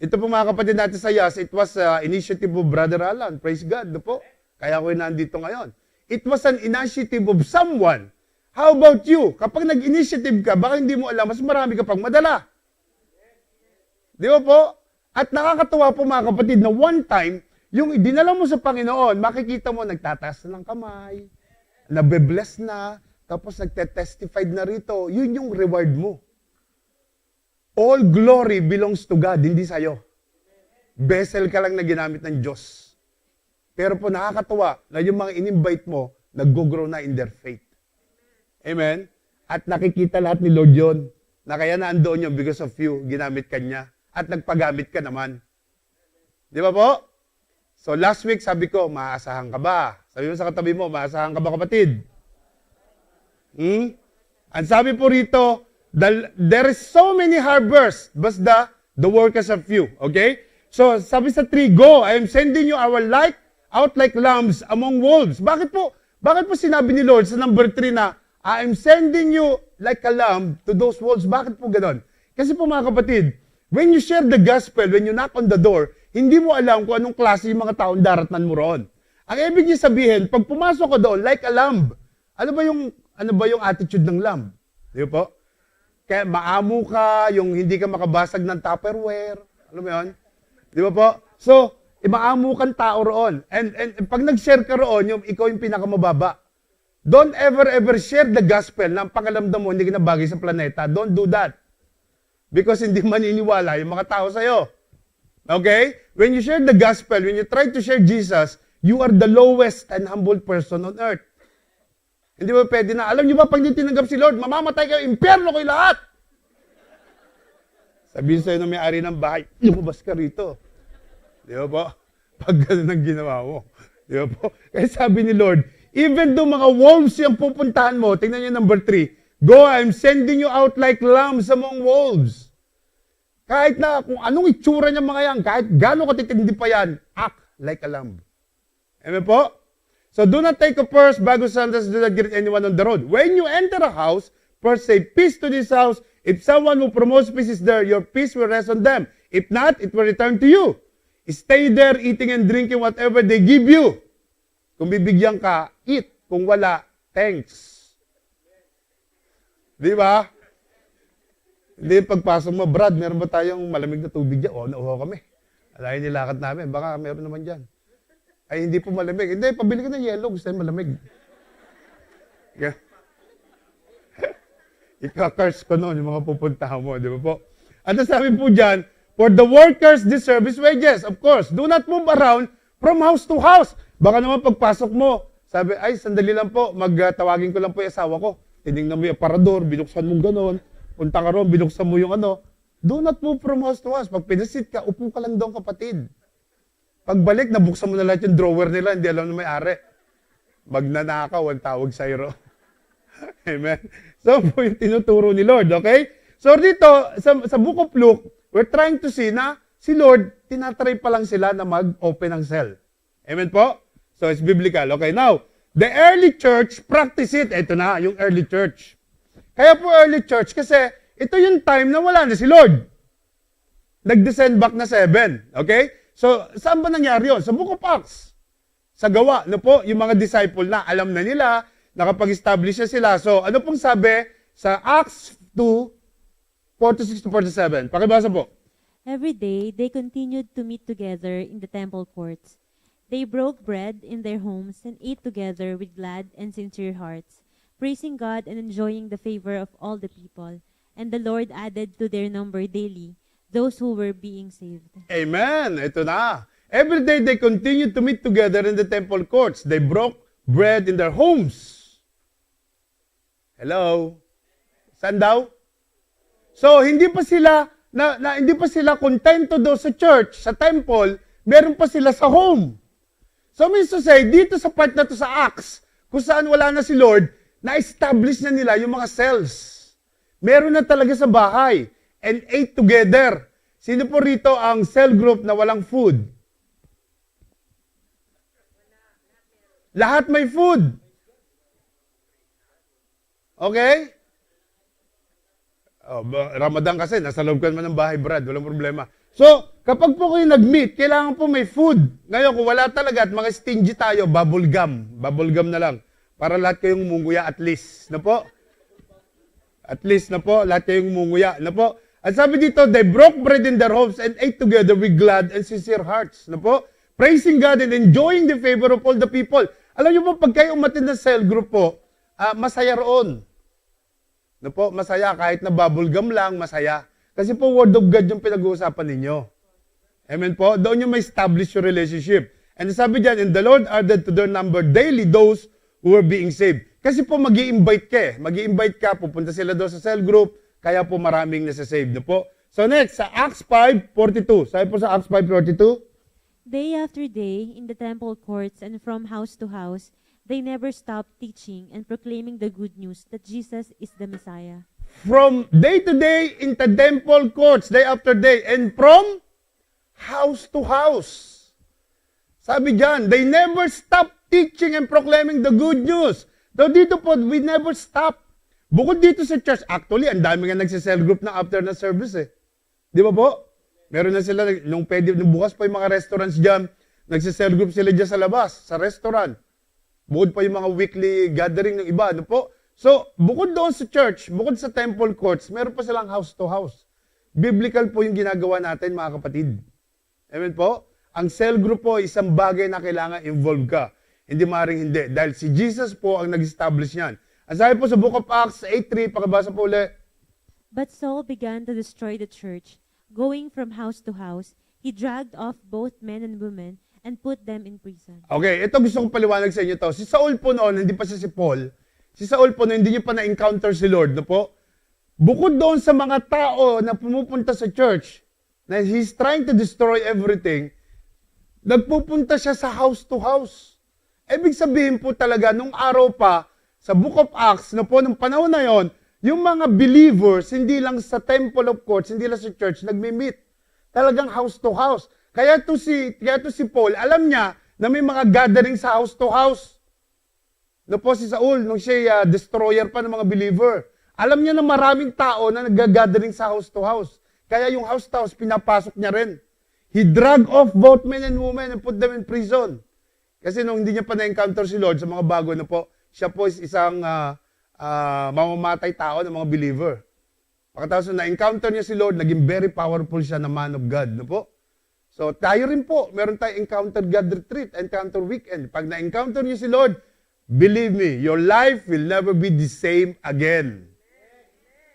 Ito po mga kapatid natin sa YAS, it was initiative of Brother Alan. Praise God. No po? Kaya ako nandito ngayon. It was an initiative of someone. How about you? Kapag nag-initiative ka, baka hindi mo alam, mas marami ka pang madala. Di ba po? At nakakatuwa po mga kapatid na one time, yung dinala mo sa Panginoon, makikita mo nagtataas na ng kamay, nabe-bless na, tapos nagte-testified na rito. Yun yung reward mo. All glory belongs to God, hindi sa'yo. Vessel ka lang na ginamit ng Diyos. Pero po nakakatuwa na yung mga in-invite mo, nag-grow na in their faith. Amen? At nakikita lahat ni Lord yun, na kaya naandoon yun because of you, ginamit ka niya. At nagpagamit ka naman. Di ba po? So last week sabi ko, maaasahan ka ba? Sabi mo sa katabi mo, maaasahan ka ba kapatid? Ang sabi po rito, there is so many harvest, but the workers are few. Okay? So sabi sa 3, go, I am sending you out like lambs among wolves. Bakit po sinabi ni Lord sa number 3 na, I am sending you like a lamb to those wolves? Bakit po ganon? Kasi po mga kapatid, when you share the gospel, when you knock on the door, hindi mo alam kung anong klase yung mga taong daratnan mo roon. Ang ibig niya sabihin, pag pumasok ko doon, like a lamb, ano ba yung attitude ng lamb? Di ba po? Kaya maamo ka, yung hindi ka makabasag ng Tupperware. Alam mo yun? Di ba po? So, maamo kang tao roon. And pag nag-share ka roon, ikaw yung pinakamababa. Don't ever share the gospel na ang pangalamdam mo hindi ka nabagay sa planeta. Don't do that. Because hindi maniniwala yung mga tao sa'yo. Okay? When you share the gospel, when you try to share Jesus, you are the lowest and humble person on earth. Hindi ba pwede na? Alam niyo ba, pag hindi tinanggap si Lord, mamamatay kayo, impyerno kayo lahat. Sabihin sa'yo ng may-ari ng bahay, lumabas ka rito. Di ba po? Pag gano'n ang ginawa mo. Di ba po? Kaya sabi ni Lord, even though mga wolves yung pupuntahan mo, tingnan niyo number 3, go, I'm sending you out like lambs among wolves. Kahit na kung anong itsura niya mga yan, kahit gano'ng katitindi pa yan, act like a lamb. Amen po? So do not take a purse, bago sandals, do not greet anyone on the road. When you enter a house, first say peace to this house. If someone who promotes peace is there, your peace will rest on them. If not, it will return to you. Stay there, eating and drinking whatever they give you. Kung bibigyan ka, eat. Kung wala, thanks. Di ba? Hindi, pagpasok mo, Brad, meron ba tayong malamig na tubig dyan? Nauho kami. Alayin nilakad namin. Baka meron naman dyan. Ay, hindi po malamig. Hindi, pabili ka ng yellow. Gusto yung malamig. Yeah. Ika-curse ko noon yung mga pupuntahan mo. Di ba po? At sabi po dyan, for the workers deserve his wages. Of course, do not move around from house to house. Baka naman pagpasok mo, sabi, ay, sandali lang po, magtawagin ko lang po yung asawa ko. Tinignan mo yung aparador, binuksan mo gano'n. Punta ka ron, binuksan mo yung ano. Do not move from house to house. Pag pinasit ka, upo ka lang doon, kapatid. Pagbalik, nabuksan mo na lahat yung drawer nila, hindi alam na may-ari. Magnanakaw ang tawag sa iro. Amen? So, po yung tinuturo ni Lord, okay? So, dito, sa Book of Luke, we're trying to see na si Lord, tinatry pa lang sila na mag-open ng cell. Amen po? So, it's biblical. Okay, now, the early church practice it. Ito na, yung early church. Kaya po early church kasi ito yung time na wala na si Lord. Nag-descend back na 7. Okay? So, saan ba nangyari yun? Sa Book of Acts. Sa gawa. No po, yung mga disciple na alam na nila, nakapag-establish na sila. So, ano pong sabi sa Acts 2:46-47? Pakibasa po. Every day, they continued to meet together in the temple courts. They broke bread in their homes and ate together with glad and sincere hearts, praising God and enjoying the favor of all the people. And the Lord added to their number daily those who were being saved. Amen. Ito na. Every day they continued to meet together in the temple courts. They broke bread in their homes. Hello? Saan daw? So, hindi pa sila kontento daw sa church, sa temple, meron pa sila sa home. So, means to say, dito sa part na to sa Acts, kung saan wala na si Lord, na-establish na nila yung mga cells. Meron na talaga sa bahay. And ate together. Sino po rito ang cell group na walang food? Lahat may food. Okay? Oh, Ramadan kasi, nasa loob ka naman ng bahay, Brad. Walang problema. So, kapag po kayo nag-meet, kailangan po may food. Ngayon, kung wala talaga at mga stingy tayo, bubble gum. Bubble gum na lang. Para lahat kayong munguya at least. Na po? At least na po, lahat kayong munguya. Na po? At sabi dito, they broke bread in their homes and ate together with glad and sincere hearts. Na po? Praising God and enjoying the favor of all the people. Alam niyo po, pag kayo umatin ng cell group po, masaya roon. Na po? Masaya. Kahit na bubble gum lang, masaya. Kasi po, word of God yung pinag-uusapan ninyo. Amen po? Doon yung may establish your relationship. And sabi dyan, and the Lord added to their number daily those who were being saved. Kasi po, mag-i-invite ka eh. Mag-i-invite ka, pupunta sila doon sa cell group, kaya po maraming nasa-save na po. So next, sa Acts 5:42. Sabi po sa Acts 5:42. Day after day, in the temple courts and from house to house, they never stopped teaching and proclaiming the good news that Jesus is the Messiah. From day to day in the temple courts, day after day, and from house to house. Sabi dyan, they never stop teaching and proclaiming the good news. So dito po, we never stop. Bukod dito sa church, actually, ang dami nga nagsisell group na after na service eh. Di ba po? Meron na sila, nung bukas pa yung mga restaurants dyan, nagsisell group sila dyan sa labas, sa restaurant. Bukod pa yung mga weekly gathering ng iba, ano po? So, bukod doon sa church, bukod sa temple courts, meron pa silang house to house. Biblical po yung ginagawa natin, mga kapatid. Amen po? Ang cell group po, isang bagay na kailangan involved ka. Hindi maaaring hindi. Dahil si Jesus po ang nag-establish niyan. Ang sabi po sa Book of Acts 8:3, pakibasa po ulit. But Saul began to destroy the church. Going from house to house, he dragged off both men and women and put them in prison. Okay, ito gusto kong paliwanag sa inyo to. Si Saul po noon, hindi pa siya si Paul. Si Saul po noon, hindi niya pa na-encounter si Lord, no po? Bukod doon sa mga tao na pumupunta sa church, na he's trying to destroy everything, nagpupunta siya sa house to house. Ibig sabihin po talaga, nung araw pa, sa Book of Acts, no po, nung panahon na yon, yung mga believers, hindi lang sa temple of courts, hindi lang sa church, nagmi-meet. Talagang house to house. Kaya to si Paul, alam niya na may mga gathering sa house to house. No po si Saul, nung siya destroyer pa ng mga believer. Alam niya na maraming tao na nag-gathering sa house to house. Kaya yung house to house, pinapasok niya rin. He dragged off both men and women and put them in prison. Kasi nung hindi niya pa na-encounter si Lord sa mga bago na po, siya po is isang mamamatay tao ng mga believer. Pagkatapos na-encounter niya si Lord, naging very powerful siya na man of God. No po? So tayo rin po, meron tayong encounter God retreat, encounter weekend. Pag na-encounter niyo si Lord, believe me, your life will never be the same again.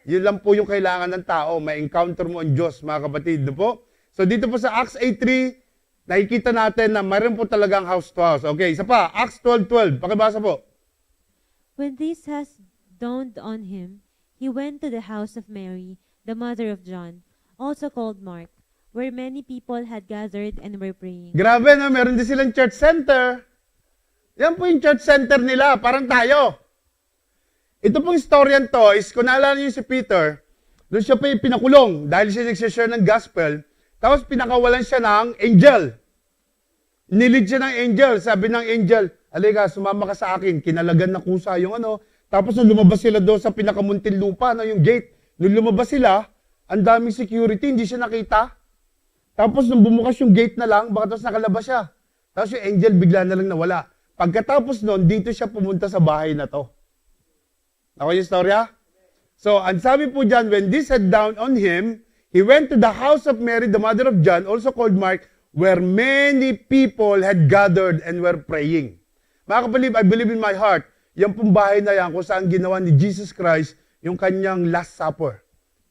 Yun lang po yung kailangan ng tao, ma-encounter mo ang Diyos, mga kapatid. No po? So dito po sa Acts 8:3, nakikita natin na mayroon po talagang house to house. Okay, isa pa, Acts 12:12. Pakibasa po. When this has dawned on him, he went to the house of Mary, the mother of John, also called Mark, where many people had gathered and were praying. Grabe na, meron din silang church center. Yan po yung church center nila, parang tayo. Ito pong storyan to is, kung naalala niyo si Peter, doon siya pa yung pinakulong dahil siya nagsishare ng gospel, tapos pinakawalan siya ng angel. Nilid siya ng angel, sabi ng angel, halika, sumama ka sa akin, kinalagan na kusa yung ano. Tapos nung lumabas sila doon sa pinakamuntin lupa, yung gate, nung lumabas sila, ang daming security, hindi siya nakita. Tapos nung bumukas yung gate na lang, baka tapos nakalabas siya. Tapos yung angel bigla na lang nawala. Pagkatapos nun, dito siya pumunta sa bahay na to. Ako yung storya? So, ang sabi po dyan, when this had down on him, he went to the house of Mary, the mother of John, also called Mark, where many people had gathered and were praying. Mga kapalib, I believe in my heart, yung pong bahay na yan, kung saan ginawa ni Jesus Christ, yung kanyang last supper.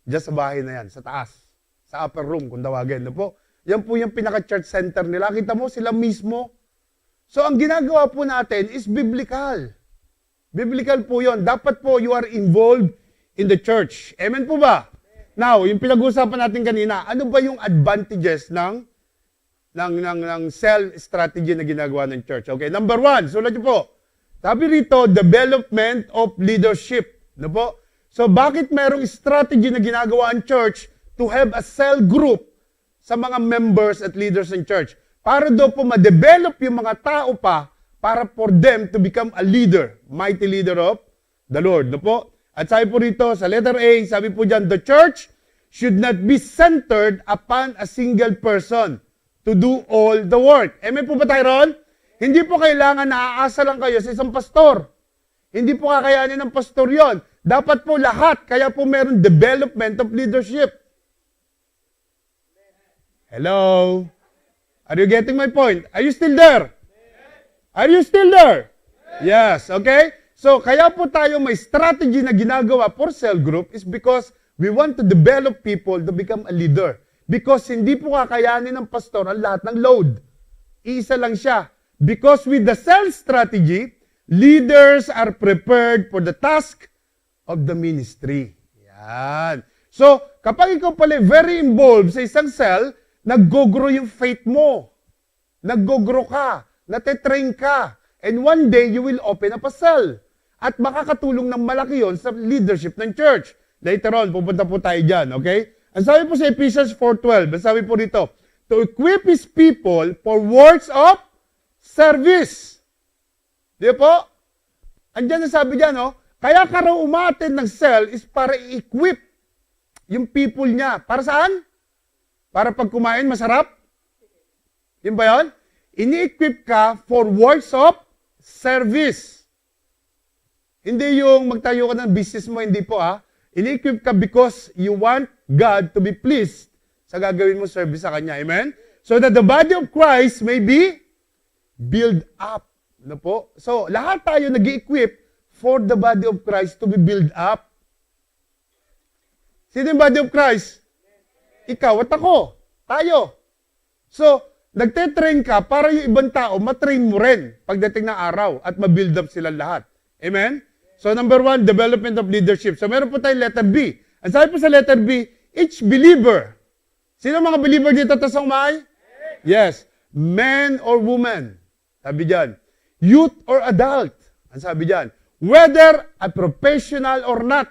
Diyan sa bahay na yan, sa taas. Sa upper room, kung tawagin. No po? Yan po yung pinaka-church center nila. Kita mo, sila mismo. So, ang ginagawa po natin is biblical. Biblical po yon. Dapat po you are involved in the church. Amen po ba? Now, yung pinag-uusapan natin kanina, ano ba yung advantages ng cell strategy na ginagawa ng church? Okay, number 1, sulat niyo po. Sabi rito, development of leadership. No po? So, bakit merong strategy na ginagawa ang church to have a cell group sa mga members at leaders in church? Para daw po ma-develop yung mga tao pa para for them to become a leader, mighty leader of the Lord. No po? At sabi po rito, sa letter A, sabi po dyan, the church should not be centered upon a single person to do all the work. Amen po ba tayo ron? Hindi po kailangan na aasa lang kayo sa isang pastor. Hindi po kakayanin ng pastor yon. Dapat po lahat, kaya po meron development of leadership. Hello? Are you getting my point? Are you still there? Are you still there? Yes, okay? So, kaya po tayo may strategy na ginagawa for cell group is because we want to develop people to become a leader. Because hindi po kakayanin ng pastor ang lahat ng load. Isa lang siya. Because with the cell strategy, leaders are prepared for the task of the ministry. Yan. So, kapag ikaw pala very involved sa isang cell, nag-grow yung faith mo. nag-grow ka, nate-train ka, and one day you will open up a cell. At makakatulong ng malaki yon sa leadership ng church. Later on, pupunta po tayo dyan, okay? Ang sabi po sa Ephesians 4:12, ang sabi po rito, to equip His people for works of service. Di po? Andiyan ang sabi dyan, no? Kaya ka raw umattend ng cell is para i-equip yung people niya. Para saan? Para pag kumain, masarap? Yun ba yun? Ini-equip ka for works of service. Hindi yung magtayo ka ng business mo, hindi po ha. Ini-equip ka because you want God to be pleased sa gagawin mo service sa Kanya. Amen? So that the body of Christ may be built up. Ano po? So, lahat tayo nag-equip for the body of Christ to be built up. Sino yung body of Christ? Ikaw at ako. Tayo. So, nagte-train ka para yung ibang tao, matrain mo rin pagdating ng araw at ma-build up sila lahat. Amen? So, number 1, development of leadership. So, meron po tayong letter B. Ang sabi po sa letter B, each believer. Sino mga believer dito tasong may? Yes. Man or woman. Sabi dyan. Youth or adult. Ang sabi dyan. Whether a professional or not,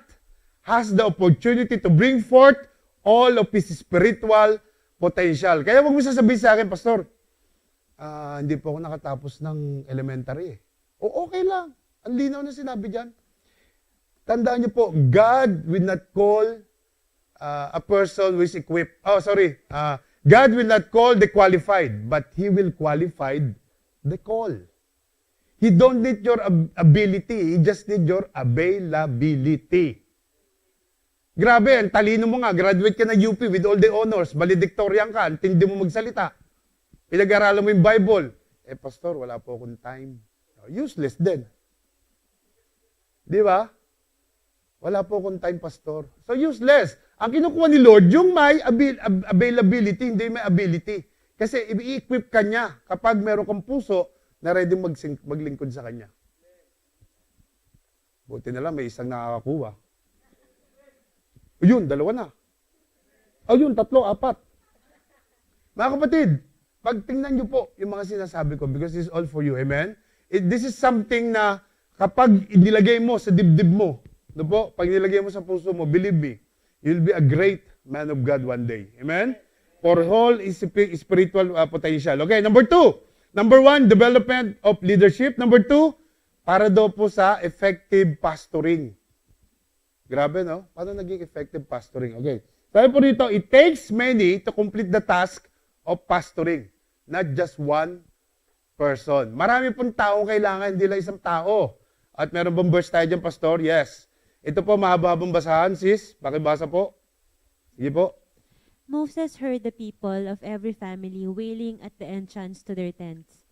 has the opportunity to bring forth all of his spiritual potential. Kaya wag mo sasabihin sa akin, Pastor, hindi po ako nakatapos ng elementary. O okay lang. Ang linaw na sinabi dyan. Tandaan niyo po, God will not call a person who is equipped. God will not call the qualified, but He will qualify the call. He don't need your ability. He just need your availability. Grabe, ang talino mo nga. Graduate ka na UP with all the honors. Valedictorian ka. Antindi mo magsalita. Pinag-aralan mo yung Bible. Pastor, wala po akong time. Useless din. Di ba? Wala po akong time, Pastor. So, useless. Ang kinukuha ni Lord, yung may availability, hindi may ability. Kasi i-equip ka niya kapag meron kang puso na ready maglingkod sa Kanya. Buti na lang, may isang nakakakuha. Yun, 2 na. Yun, 3, 4. Mga kapatid, pag tingnan nyo po yung mga sinasabi ko, because this is all for you, amen? This is something na kapag inilagay mo sa dibdib mo, no po, pag inilagay mo sa puso mo, believe me, you'll be a great man of God one day. Amen? For whole is spiritual potential. Okay, number 2. Number 1, development of leadership. Number 2, para daw po sa effective pastoring. Grabe, no? Paano naging effective pastoring? Okay. Sabi po dito, it takes many to complete the task of pastoring. Not just one person. Marami pong taong kailangan, hindi lang isang tao. At meron bang verse tayo dyan, Pastor? Yes. Ito po, mahaba-habang basahan, sis. Pakibasa po. Sige po. Moses heard the people of every family wailing at the entrance to their tents.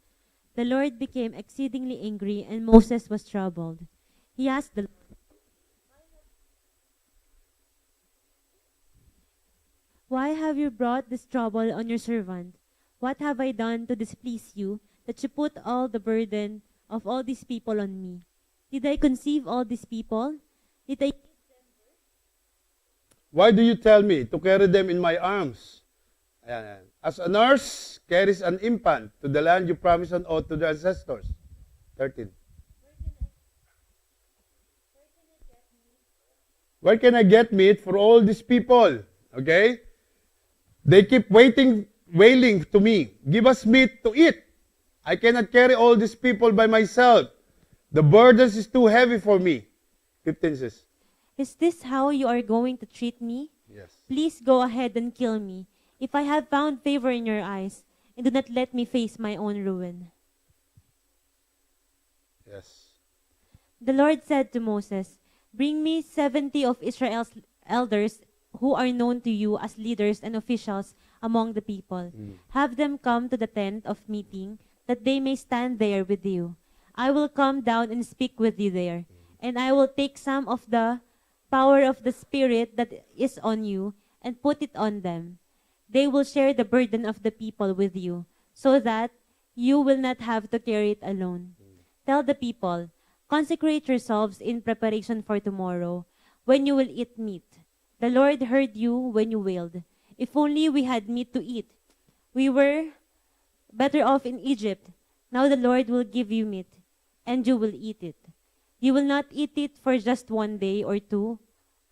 The Lord became exceedingly angry, and Moses was troubled. He asked the Lord, "Why have you brought this trouble on your servant? What have I done to displease you, that you put all the burden of all these people on me? Did I conceive all these people? Did I..." Why do you tell me to carry them in my arms? Ayan. As a nurse carries an infant to the land you promised on oath to the ancestors. 13. Where can I get meat for all these people? Okay? They keep wailing to me. Give us meat to eat. I cannot carry all these people by myself. The burdens is too heavy for me. 15 says. "Is this how you are going to treat me? Yes. Please go ahead and kill me, if I have found favor in your eyes, and do not let me face my own ruin." Yes. The Lord said to Moses, "Bring me 70 of Israel's elders who are known to you as leaders and officials among the people. Have them come to the tent of meeting, that they may stand there with you. I will come down and speak with you there, and I will take some of the power of the Spirit that is on you and put it on them. They will share the burden of the people with you, so that you will not have to carry it alone. Tell the people, consecrate yourselves in preparation for tomorrow, when you will eat meat. The Lord heard you when you wailed. If only we had meat to eat. We were better off in Egypt. Now the Lord will give you meat, and you will eat it. You will not eat it for just 1 day or 2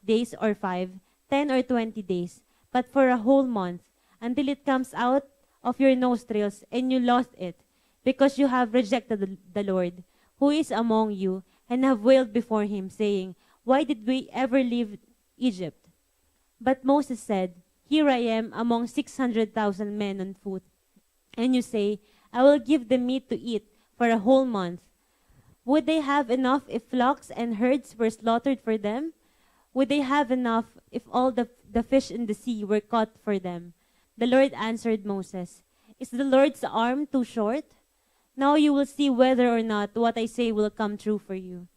days or 5, 10 or 20 days, but for a whole month, until it comes out of your nostrils and you lost it, because you have rejected the Lord, who is among you, and have wailed before him, saying, Why did we ever leave Egypt? But Moses said, Here I am among 600,000 men on foot. And you say, I will give them meat to eat for a whole month. Would they have enough if flocks and herds were slaughtered for them? Would they have enough if all the fish in the sea were caught for them? The Lord answered Moses, Is the Lord's arm too short? Now you will see whether or not what I say will come true for you.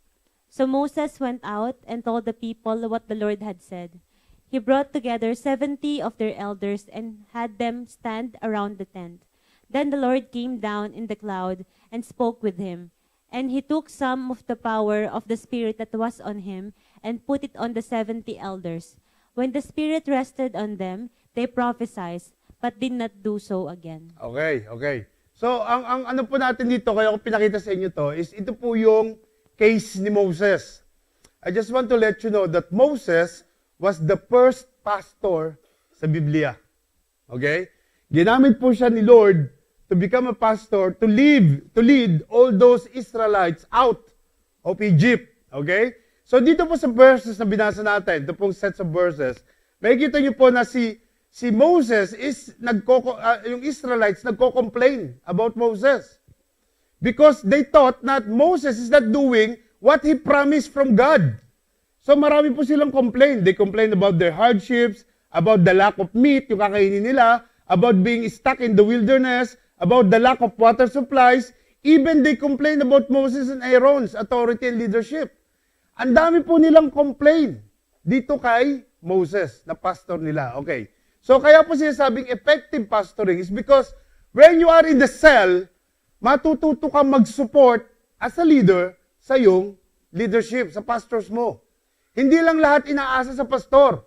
So Moses went out and told the people what the Lord had said. He brought together 70 of their elders and had them stand around the tent. Then the Lord came down in the cloud and spoke with him. And he took some of the power of the Spirit that was on him and put it on the 70 elders. When the Spirit rested on them, they prophesied, but did not do so again. Okay. So, ang ano po natin dito, kaya ko pinakita sa inyo to, is ito po yung case ni Moses. I just want to let you know that Moses was the first pastor sa Biblia. Okay? Ginamit po siya ni Lord to become a pastor, to lead all those Israelites out of Egypt. Okay? So dito po sa verses na binasa natin, ito pong sets of verses, makikita niyo po na si Moses is, yung Israelites nagko-complain about Moses. Because they thought that Moses is not doing what he promised from God. So marami po silang complain. They complain about their hardships, about the lack of meat, yung kakainin nila, about being stuck in the wilderness, about the lack of water supplies. Even they complain about Moses and Aaron's authority and leadership. Ang dami po nilang complain dito kay Moses, na pastor nila. Okay. So kaya po sinasabing effective pastoring is because when you are in the cell, matututo ka mag-support as a leader sa iyong leadership, sa pastors mo. Hindi lang lahat inaasa sa pastor.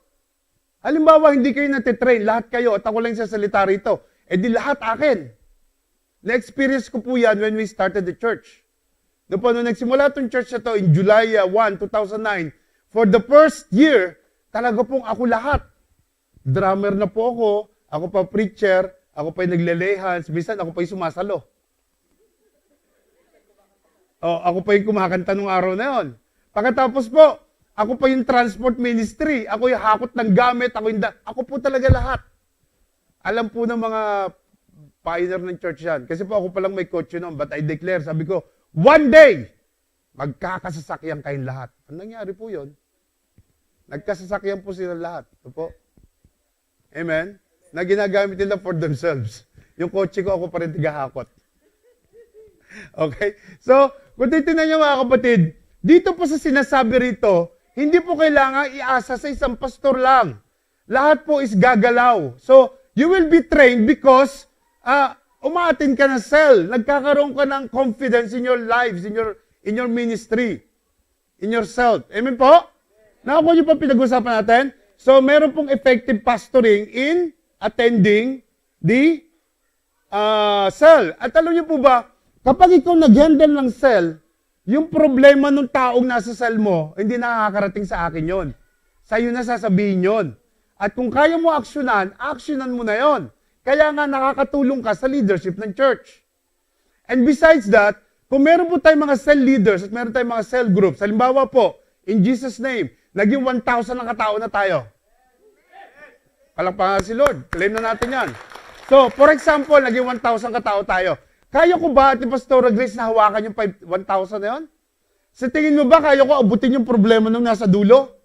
Halimbawa, hindi kayo natitrain, lahat kayo, at ako lang sasalita rito, di lahat akin. Na-experience ko po yan when we started the church. Doon po, nung nagsimula itong church na to in July 1, 2009, for the first year, talaga pong ako lahat. Drummer na po ako pa preacher, ako pa yung naglelehans, minsan ako pa yung sumasalo. Ako pa yung kumakanta nung araw na yon. Pagkatapos po, ako pa yung transport ministry, ako yung hakot ng gamit, ako po talaga lahat. Alam po ng mga pioneer ng church yan. Kasi po ako palang may coach noon, but I declare, sabi ko, one day, magkakasasakyan kayong lahat. Ang nangyari po yun? Nagkasasakyan po sila lahat. Ito po. Amen? Na ginagamit nila for themselves. Yung kotse ko, ako pa rin tigahakot. Okay? So, kung titignan niyo mga kapatid, dito po sa sinasabi rito, hindi po kailangan iasa sa isang pastor lang. Lahat po is gagalaw. So, you will be trained because umaatin ka ng cell. Nagkakaroon ka ng confidence in your lives, in your ministry, in yourself. Amen po? Nakakuha niyo pa pinag-usapan natin? So, meron pong effective pastoring in attending the cell. At alam niyo po ba, kapag ikaw nag-handle ng cell, yung problema ng taong nasa cell mo, hindi nakakarating sa akin yon. Sa'yo na sasabihin yon. At kung kaya mo aksyonan mo na yon. Kaya nga nakakatulong ka sa leadership ng church. And besides that, kung meron po tayong mga cell leaders at meron tayong mga cell groups, halimbawa po, in Jesus' name, naging 1,000 na katao na tayo. Palakpakan si Lord. Claim na natin yan. So, for example, naging 1,000 katao tayo. Kaya ko ba, Ate Pastora Grace, na hawakan yung 1,000 na yun? Sa tingin mo ba, kaya ko abutin yung problema nung nasa dulo?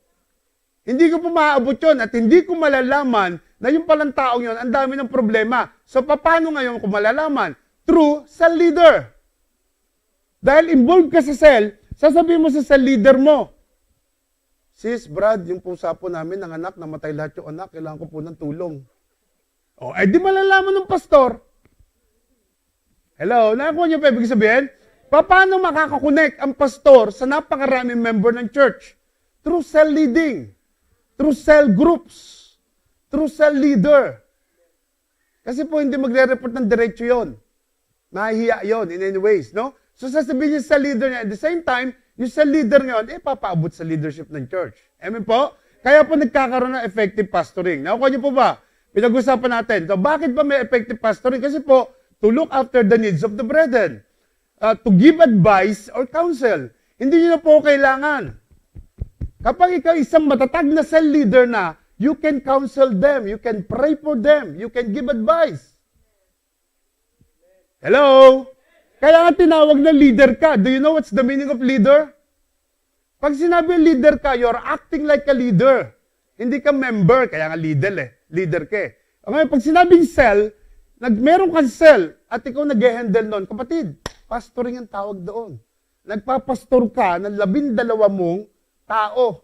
Hindi ko po maaabot yun at hindi ko malalaman na yung palang taong yun, ang dami ng problema. So, paano ngayon ko malalaman? Through cell leader. Dahil involved ka sa cell, sasabihin mo sa cell leader mo, Sis, Brad, yung pusa po namin ng anak, namatay lahat yung anak, kailangan ko po ng tulong. Di malalaman ng pastor. Hello, nakakuha niyo pa ibig sabihin? Paano makakakonect ang pastor sa napakaraming member ng church? Through cell leading, through cell groups, through cell leader. Kasi po hindi magre-report ng diretso yon. Mahihiya yon in any ways, no? So sasabihin niya sa leader niya, at the same time, yung sa leader ngayon, papaabot sa leadership ng church. Amen po? Kaya po nagkakaroon ng effective pastoring. Nakuha niyo po ba? Pinag-usapan natin. So bakit ba may effective pastoring? Kasi po, to look after the needs of the brethren. To give advice or counsel. Hindi niyo na po kailangan. Kapag ikaw isang matatag na cell leader na, you can counsel them, you can pray for them, you can give advice. Hello? Kaya nga tinawag na leader ka. Do you know what's the meaning of leader? Pag sinabi leader ka, you're acting like a leader. Hindi ka member, kaya nga leader ka eh. Ngayon, pag sinabing cell, meron kang cell, at ikaw nag-handle nun, kapatid, pastoring ang tawag doon. Nagpapastor ka ng 12 mong tao.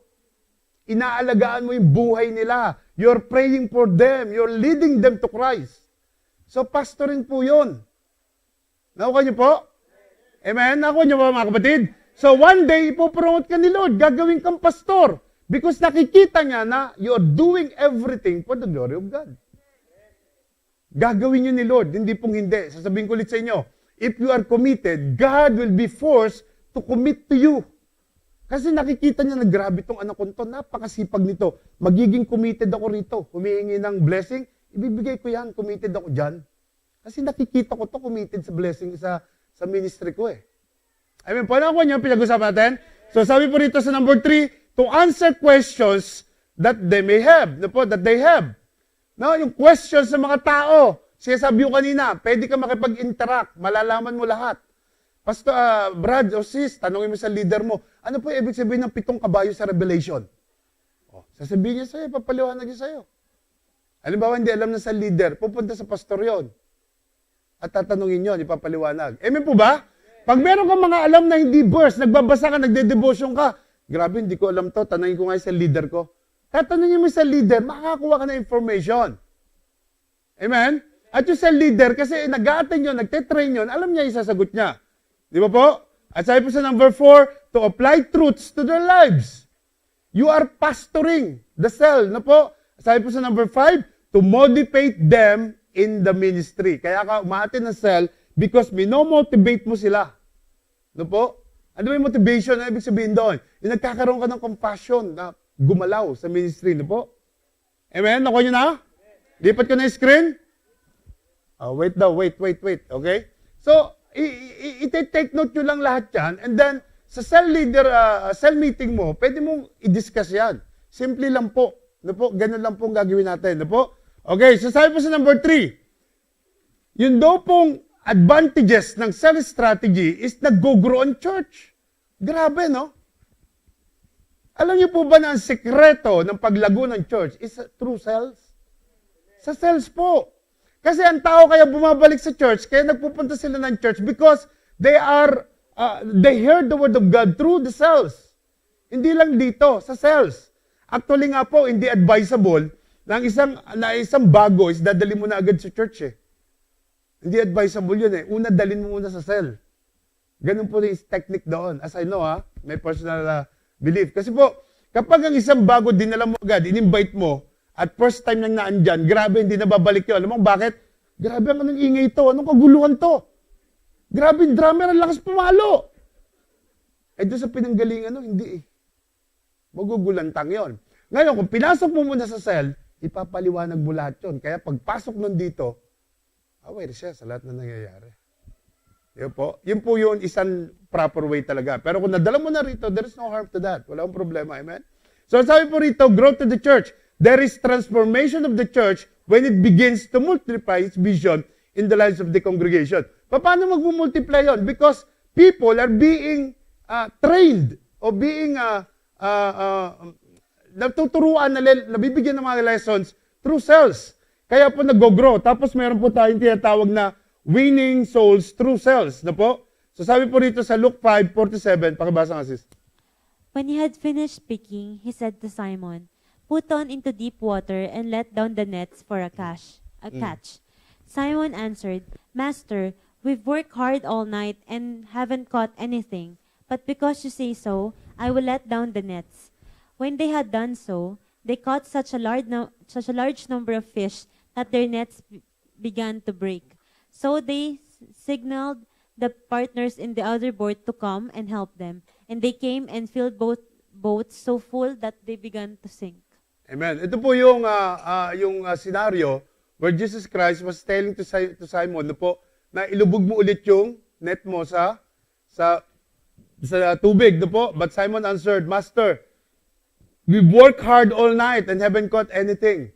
Inaalagaan mo yung buhay nila. You're praying for them. You're leading them to Christ. So, pastoring po yun. Nakuha niyo po? Amen? Nakuha niyo po mga kapatid? So, one day, ipopromote ka ni Lord. Gagawin kang pastor. Because nakikita niya na you're doing everything for the glory of God. Gagawin niyo ni Lord. Hindi pong hindi. Sasabihin ko ulit sa inyo, if you are committed, God will be forced to commit to you. Kasi nakikita niya na grabe itong anak ko nito, napakasipag nito. Magiging committed ako rito. Humihingi ng blessing, ibibigay ko yan, committed ako dyan. Kasi nakikita ko to committed sa blessing sa ministry ko eh. I mean, paano ako niyo, pinag-usapan natin? So sabi po rito sa number 3, to answer questions that they may have. That they have. No, yung questions sa mga tao. Sabi ko kanina, pwede ka makipag-interact, malalaman mo lahat. Pastor, Brad o sis, tanongin mo sa leader mo, ano po ibig sabihin ng 7 kabayo sa Revelation? Sasabihin niya sa'yo, papaliwanag niya sa'yo. Halimbawa, hindi alam na sa leader, pupunta sa pastor yon. At tatanungin yun, ipapaliwanag. Amen po ba? Pag meron kang mga alam na hindi verse, nagbabasa ka, nagde-devotion ka, grabe, hindi ko alam to, tanongin ko nga sa leader ko. Tatanungin mo sa leader, makakakuha ka ng information. Amen? At yung sa leader, kasi nag-a-attend yun, nagte-train yun, alam niya isasagot niya. Di ba po? At sabi po sa number 4, to apply truths to their lives. You are pastoring the cell. Na po? Sabi po sa number 5, to motivate them in the ministry. Kaya ka umaatin ng cell because minomotivate mo sila. No po? Ano yung motivation? Ano ibig sabihin doon? Yung nagkakaroon ka ng compassion na gumalaw sa ministry. No po? Amen? Nakuha nyo na? Lipat ko na yung screen? Wait daw. Wait. Okay? So, i-take note nyo lang lahat yan. And then, sa cell leader, cell meeting mo, pwede mong i-discuss yan. Simple lang po. No po? Ganun lang pong gagawin natin. No po? Okay, so sabi po sa number 3, yun daw pong advantages ng cell strategy is nag-grow on church. Grabe, no? Alam niyo po ba na ang sekreto ng paglago ng church is through cells? Sa cells po. Kasi ang tao kaya bumabalik sa church, kaya nagpupunta sila ng church because they heard the word of God through the cells. Hindi lang dito, sa cells. Actually nga po, hindi advisable na isang bago is dadali mo na agad sa church eh. Hindi advisable yun eh. Una, dalin mo muna sa cell. Ganun po yung technique doon. As I know may personal belief. Kasi po, kapag ang isang bago dinala mo agad, in-invite mo, at first time nang naandyan, grabe, hindi na babalik yun. Alam mo bakit? Grabe, anong ingay ito? Anong kaguluhan to? Grabe, drummer, ang lakas pumalo. Doon sa pinanggalingan, hindi eh. Magugulantang yon. Ngayon, kung pinasok mo muna sa cell, ipapaliwanag mo lahat yun. Kaya pagpasok nun dito, aware siya sa lahat na nangyayari. Yun po yun, isang proper way talaga. Pero kung nadala mo na rito, there is no harm to that. Wala akong problema, amen? So sabi po rito, growth to the church. There is transformation of the church when it begins to multiply its vision in the lives of the congregation. Paano mag-multiply yun? Because people are being trained o being natuturuan, nabibigyan ng mga lessons through cells. Kaya po nag-grow. Tapos meron po tayong tinatawag na winning souls through cells. Na po? So sabi po rito sa Luke 5:47, pakibasa nga sis. When he had finished speaking, he said to Simon, "Put on into deep water and let down the nets for a catch." Simon answered, "Master, we've worked hard all night and haven't caught anything. But because you say so, I will let down the nets." When they had done so, they caught such a large number of fish that their nets began to break. So they signaled the partners in the other boat to come and help them. And they came and filled both boats so full that they began to sink. Amen. Ito po yung scenario where Jesus Christ was telling to Simon na ilubog mo ulit yung net mo sa tubig. But Simon answered, Master, we worked hard all night and haven't caught anything.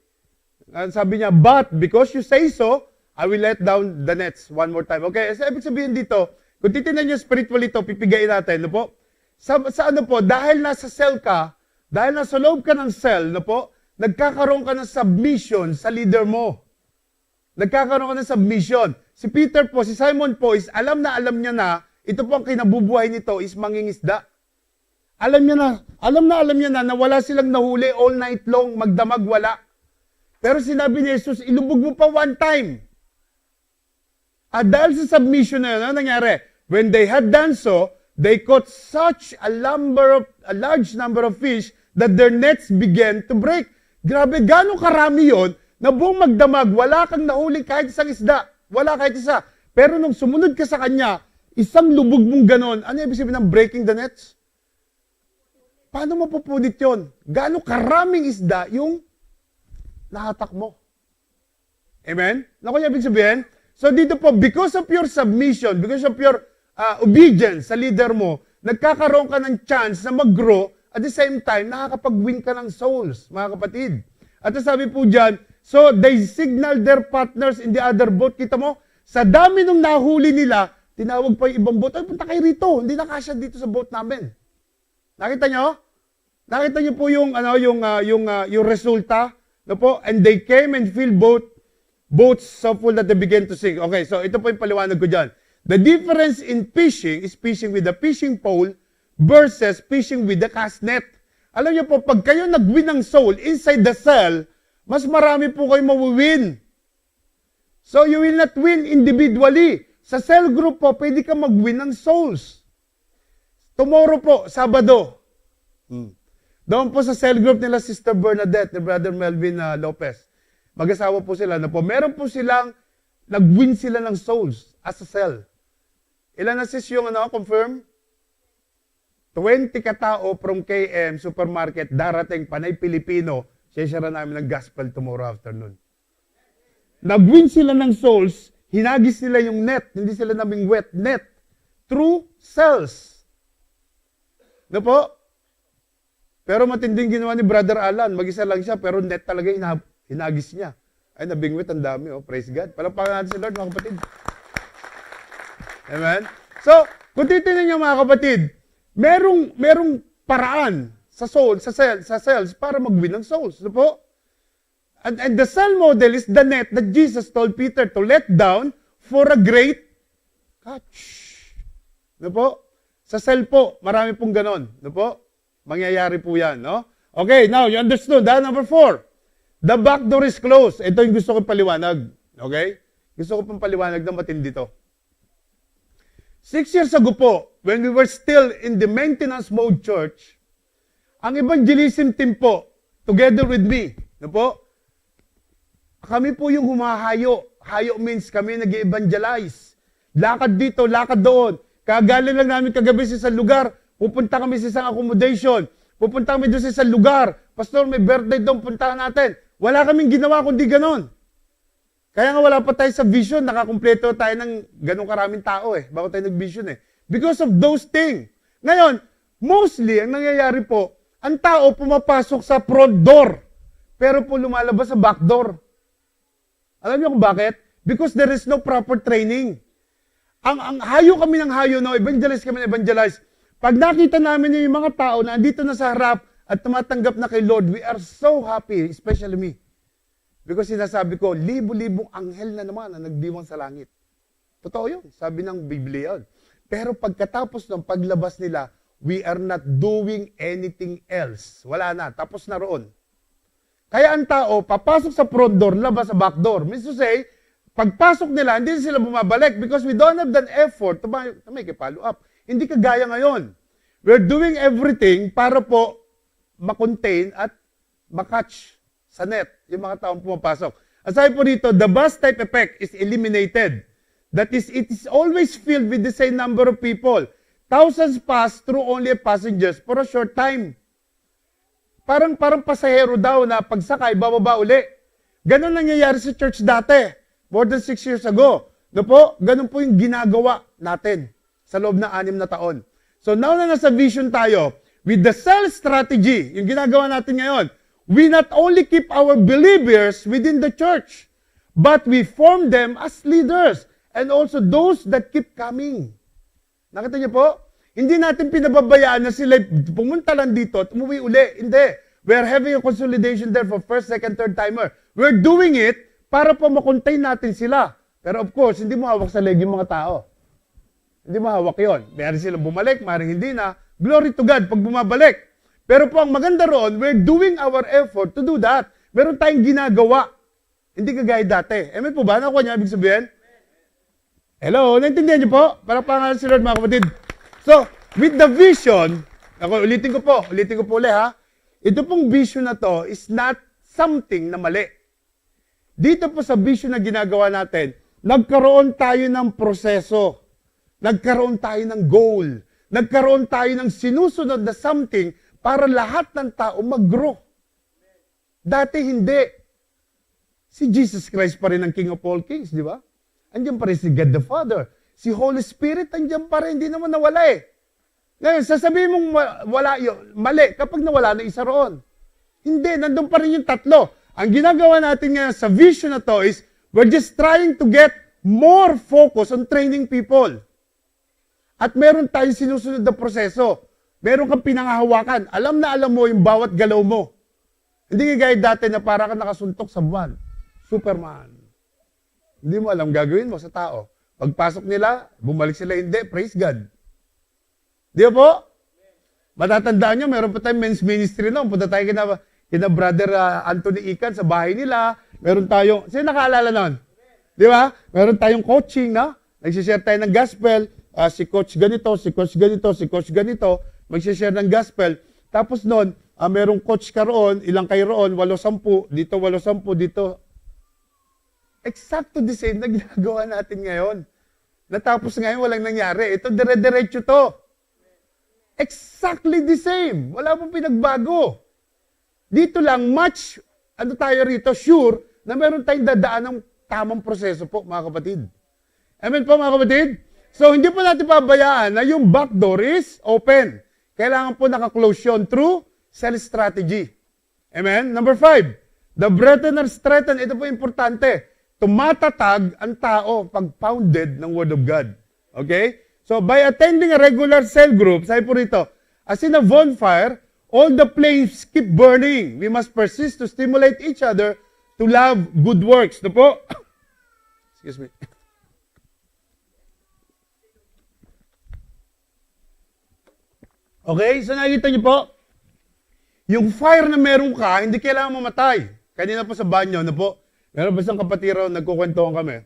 And sabi niya, but because you say so, I will let down the nets one more time. Okay, so ibig sabihin dito, kung titignan niyo spiritually ito, pipigayin natin, Sa dahil nasa cell ka, dahil nasa loob ka ng cell, nagkakaroon ka ng submission sa leader mo. Nagkakaroon ka ng submission. Si Peter po, si Simon po, alam niya na, ito po ang kinabubuhay nito is mangingisda. Alam niya na wala silang nahuli all night long, magdamag wala. Pero sinabi ni Jesus, ilubog mo pa one time. At dahil sa submission na yun, ano nangyari? When they had done so, they caught such a large number of fish that their nets began to break. Grabe, gano'ng karami yon na buong magdamag, wala kang nahuli kahit isang isda. Wala kahit isa. Pero nung sumunod ka sa kanya, isang lubog mong ganon, ano ibig sabihin ng breaking the nets? Paano mapupunit yon? Gano'ng karaming isda yung nahatak mo? Amen? Naku yung ibig sabihin? So dito po, because of your submission, because of your obedience sa leader mo, nagkakaroon ka ng chance na mag-grow, at the same time, nakakapag-win ka ng souls, mga kapatid. At sabi po dyan, so they signaled their partners in the other boat. Kita mo, sa dami nung nahuli nila, tinawag pa yung ibang boat, ay punta kayo rito, hindi na kasya dito sa boat namin. Nakita nyo? Nakita nyo po yung resulta? No po? And they came and filled boats so full that they began to sink. Okay, so ito po yung paliwanag ko dyan. The difference in fishing is fishing with a fishing pole versus fishing with the cast net. Alam niyo po, pag kayo nag-win ng soul inside the cell, mas marami po kayo mawi-win. So you will not win individually. Sa cell group po, pwede ka mag-win ng souls. Tomorrow po, Sabado. Doon po sa cell group nila Sister Bernadette, ni Brother Melvin Lopez. Mag-asawa po sila na po. Meron po silang, nag-win sila ng souls as a cell. Ilan na sis yung confirm? 20 katao from KM Supermarket, darating Panay Pilipino, sesara namin ng gospel tomorrow afternoon. Nag-win sila ng souls, hinagis nila yung net, hindi sila naming wet net, through cells. No po? Pero matinding ginawa ni Brother Alan, mag-isa lang siya, pero net talaga hinagis niya. Ay, nabingwit, ang dami, praise God. Palapakan natin si Lord, mga kapatid. Amen? So, kung titignan niyo mga kapatid, merong paraan sa soul, sa cells para mag-win ng souls. Ano po? And the cell model is the net that Jesus told Peter to let down for a great catch. Ano po? Sa cell po, marami pong ganon. Ano po? Mangyayari po yan, no? Okay, now, you understood, Number 4. The back door is closed. Ito yung gusto ko paliwanag. Okay? Gusto ko pang paliwanag na matindi to. 6 years ago po, when we were still in the maintenance mode church, ang evangelism team po, together with me, no po, kami po yung humahayo. Hayo means kami nag-evangelize. Lakad dito, lakad doon. Kagaling lang namin kagabi sa isang lugar, pupunta kami sa isang accommodation, pupunta kami doon sa isang lugar, Pastor, may birthday doon, puntahan natin. Wala kaming ginawa kundi ganon. Kaya nga wala pa tayo sa vision, nakakumpleto tayo ng ganong karaming tao bago tayo nag-vision Because of those things. Ngayon, mostly, ang nangyayari po, ang tao pumapasok sa front door, pero po lumalabas sa back door. Alam niyo kung bakit? Because there is no proper training. Ang hayo kami ng hayo, evangelize kami ng evangelize. Pag nakita namin yung mga tao na andito na sa harap at tumatanggap na kay Lord, we are so happy, especially me. Because sinasabi ko, libo-libong anghel na naman na nagdiwang sa langit. Totoo yun. Sabi ng Biblia yun. Pero pagkatapos ng paglabas nila, we are not doing anything else. Wala na. Tapos na roon. Kaya ang tao, papasok sa front door, labas sa back door. Means to say, pagpasok nila, hindi sila bumabalik because we don't have that effort to make a follow up. Hindi kagaya ngayon. We're doing everything para po makontain at makatch sa net yung mga taong pumapasok. Aside po dito, the bus type effect is eliminated. That is, it is always filled with the same number of people. Thousands pass through only passengers for a short time. Parang pasahero daw na pagsakay, bababa uli. Ganon nangyayari sa church dati, more than 6 years ago. No po, ganon po yung ginagawa natin sa loob ng 6 na taon. So now na nasa vision tayo, with the cell strategy, yung ginagawa natin ngayon, we not only keep our believers within the church, but we form them as leaders and also those that keep coming. Nakita niyo po? Hindi natin pinababayaan na sila pumunta lang dito at umuwi uli. Hindi. We are having a consolidation there for first, second, third timer. We're doing it para po makontain natin sila. Pero of course, hindi mo hawak sa leg yung mga tao. Hindi mo hawak yun. Mayroon silang bumalik, mayroon hindi na. Glory to God pag bumabalik. Pero po ang maganda roon, we're doing our effort to do that. Meron tayong ginagawa. Hindi kagaya dati. Amen po ba? Nakuha niya, ibig sabihin? Hello, naintindihan niyo po? Para pangalan si Lord, mga kapatid. So, with the vision, ulitin ko po ulit ha. Ito pong vision na to is not something na mali. Dito po sa vision na ginagawa natin, nagkaroon tayo ng proseso. Nagkaroon tayo ng goal. Nagkaroon tayo ng sinusunod na something para lahat ng tao mag-grow. Dati hindi. Si Jesus Christ pa rin ang King of all Kings, di ba? Andiyan pa rin si God the Father. Si Holy Spirit, andiyan pa rin, hindi naman nawala eh. Ngayon, sasabihin mong wala yun, mali, kapag nawala na isa roon. Hindi, nandun pa rin yung tatlo. Ang ginagawa natin ngayon sa vision na to is, we're just trying to get more focus on training people. At meron tayong sinusunod na proseso. Meron kang pinangahawakan. Alam na alam mo yung bawat galaw mo. Hindi kagaya dati na para ka nakasuntok sa buwan. Superman. Hindi mo alam gagawin mo sa tao. Pagpasok nila, bumalik sila hindi, praise God. Di ba po? Matatandaan nyo, meron pa tayong men's ministry noon. Punta tayo kina brother Anthony Ikan sa bahay nila. Meron tayong, sino nakaalala noon? Di ba? Meron tayong coaching, no? Nagsishare tayo ng gospel. Si coach ganito, si coach ganito, si coach ganito. Magsishare ng gospel. Tapos noon, merong coach ka roon, ilang kayo roon, 8-10, dito 8-10, dito. Exacto the same na ginagawa natin ngayon. Natapos ngayon, walang nangyari. Ito, dire-diretso to. Exactly the same. Wala pong pinagbago. Dito lang, much, tayo rito, sure, na meron tayong dadaan ng tamang proseso po, mga kapatid. Amen po, mga kapatid? So, hindi po natin pabayaan na yung back door is open. Kailangan po naka-close yun through cell strategy. Amen? Number 5, the brethren are strengthened. Ito po importante. Tumatatag ang tao pag founded ng Word of God. Okay? So, by attending a regular cell group, sabi po rito, as in a bonfire, all the flames keep burning. We must persist to stimulate each other to love good works. Ito po. Excuse me. Okay? So, nakikita niyo po, yung fire na meron ka, hindi kailangan mamatay. Kanina po sa banyo, na po, meron ba isang kapatid raw, nagkukwentuhan kami.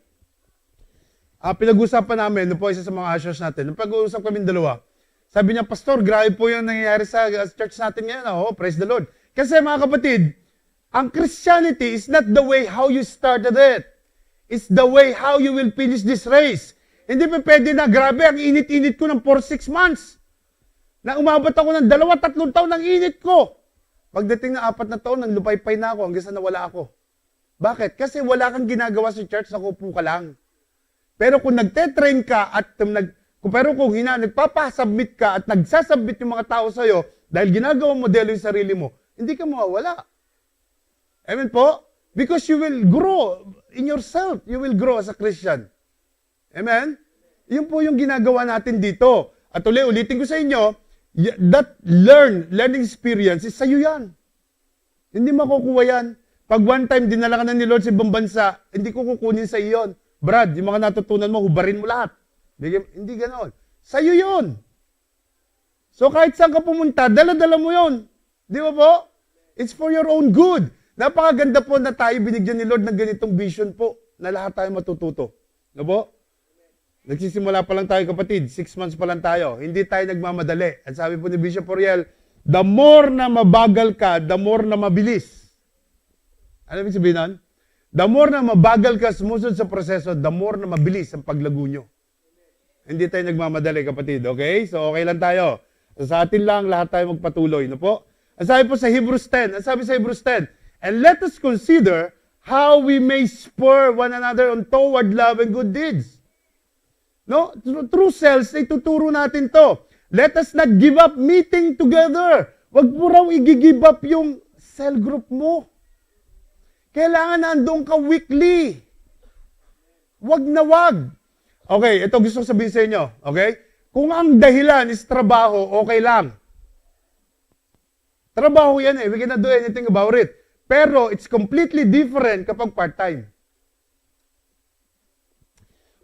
Pinag-usapan namin, po isa sa mga ushers natin, pag-uusap kami dalawa, sabi niya, Pastor, grabe po yung nangyayari sa church natin ngayon. Oh, praise the Lord. Kasi mga kapatid, ang Christianity is not the way how you started it. It's the way how you will finish this race. Hindi pa pwede na, grabe, ang init-init ko ng 4-6 months. Na umabot ako ng 2-3 taon ng init ko. Pagdating na 4 na taon, nang lupay-pay na ako hanggang sa nawala ako. Bakit? Kasi wala kang ginagawa sa church, nakupo ka lang. Pero kung nagte-train ka at kung nagpapasubmit ka at nagsasubmit yung mga tao sa'yo dahil ginagawa modelo yung sarili mo, hindi ka mawawala. Amen po? Because you will grow in yourself. You will grow as a Christian. Amen? Yun po yung ginagawa natin dito. At ulitin ko sa inyo, that learning experience is sa'yo yan. Hindi makukuha yan. Pag one time dinala ka na ni Lord sa ibang bansa, hindi ko kukunin sa iyo yun. Brad, yung mga natutunan mo, hubarin mo lahat. Hindi ganon. Sa'yo yun. So kahit saan ka pumunta, dala-dala mo yun. Di ba po? It's for your own good. Napakaganda po na tayo binigyan ni Lord ng ganitong vision po na lahat tayo matututo. Di ba po? Nagsisimula pa lang tayo kapatid, 6 months pa lang tayo. Hindi tayo nagmamadali. At sabi po ni Bishop Oriel, the more na mabagal ka, the more na mabilis. Ano ibig sabihin nun? The more na mabagal ka sumusunod sa proseso, the more na mabilis ang paglago nyo. Hindi tayo nagmamadali, kapatid. Okay? So, okay lang tayo. So, sa atin lang, lahat tayo magpatuloy. No po? Ang sabi po sa Hebrews 10, ang sabi sa Hebrews 10, and let us consider how we may spur one another on toward love and good deeds. No? Through cells, ituturo natin to. Let us not give up meeting together. Wag mo raw i-give up yung cell group mo. Kailangan nandoon ka weekly. Wag na wag. Okay, ito gusto ko sabihin sa inyo. Okay? Kung ang dahilan is trabaho, okay lang. Trabaho yan eh. We cannot do anything about it. Pero it's completely different kapag part-time.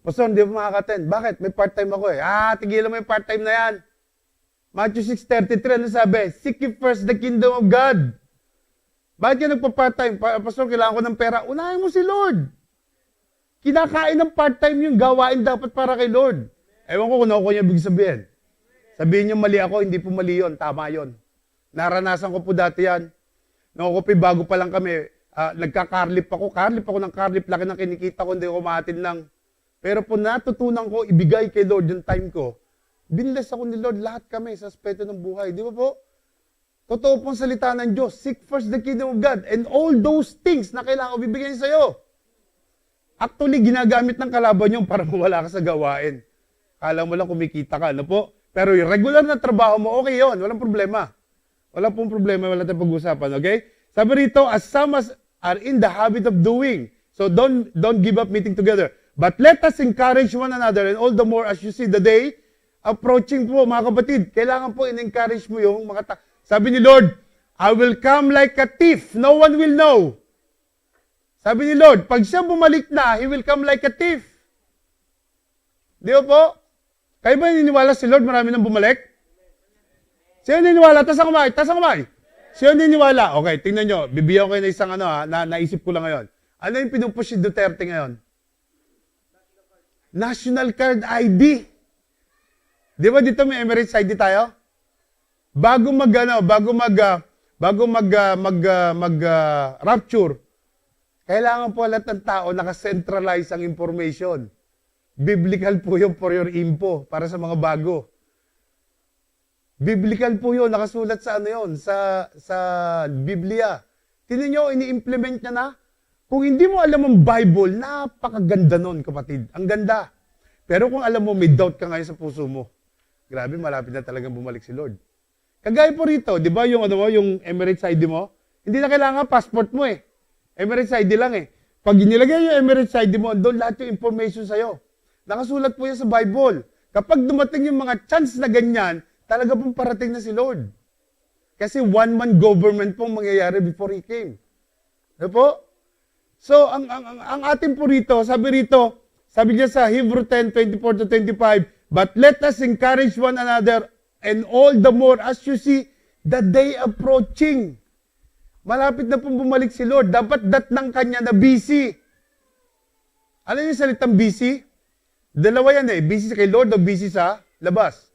Pastor, hindi mo makaka-attend. Bakit? May part-time ako eh. Tigilan mo yung part-time na yan. Matthew 6:33, ano sabi? Seek ye first the kingdom of God. Bakit ka nagpa-part-time? Pastor, kailangan ko ng pera. Unahin mo si Lord. Kinakain ng part-time yung gawain dapat para kay Lord. Ewan ko kung nakuha niya big sabihin. Sabihin niyo mali ako, hindi po mali yun. Tama yun. Naranasan ko po dati yan. Nakukupi, bago pa lang kami, nagka-carlip ako. Carlip ako ng carlip. Laki ng kinikita ko, hindi ko maatin lang. Pero po natutunan ko, ibigay kay Lord yung time ko. Binless ako ni Lord, lahat kami sa aspeto ng buhay. Di ba po? Totoo pong salita ng Diyos. Seek first the kingdom of God and all those things na kailangan ko bibigyan sa'yo. Actually, ginagamit ng kalaban yung para mawala ka sa gawain. Kala mo lang kumikita ka, ano po? Pero yung regular na trabaho mo, okay yun. Walang problema. Wala pong problema, wala tayong pag-usapan, okay? Sabi rito, as some as are in the habit of doing. So don't give up meeting together. But let us encourage one another and all the more as you see the day approaching po, mga kapatid. Kailangan po in-encourage mo yung mga sabi ni Lord, I will come like a thief. No one will know. Sabi ni Lord, pag siya bumalik na, He will come like a thief. Di ba po? Kayo ba niniwala si Lord marami nang bumalik? Sino niniwala? Taas ang kamay. Taas ang kamay. Sino niniwala? Okay, tingnan nyo. Bibigyan ko kayo ng isang naisip ko lang ngayon. Ano yung pinupush si Duterte ngayon? National Card ID. Di ba dito may Emirates ID tayo? Bago rapture, kailangan po lahat ng tao nakacentralize ang information. Biblical po yun for your info, para sa mga bago. Biblical po yun, nakasulat sa sa Biblia. Tingnan nyo, ini-implement niya na. Kung hindi mo alam ang Bible, napakaganda nun, kapatid. Ang ganda. Pero kung alam mo, may doubt ka ngayon sa puso mo. Grabe, malapit na talagang bumalik si Lord. Kagaya po rito, di ba yung Emirates ID mo? Hindi na kailangan passport mo eh. Emirates ID lang eh. Pag inilagay yung Emirates ID mo, doon lahat yung information sa'yo. Nakasulat po yan sa Bible. Kapag dumating yung mga chance na ganyan, talaga pong parating na si Lord. Kasi one-man government pong mangyayari before He came. Ano po? So, ang atin po rito, sabi niya sa Hebrew 10:24-25, but let us encourage one another and all the more as you see the day approaching. Malapit na pong bumalik si Lord. Dapat datnang kanya na busy. Ano yung salitang busy? Dalawa yan eh. Busy kay Lord o busy sa labas.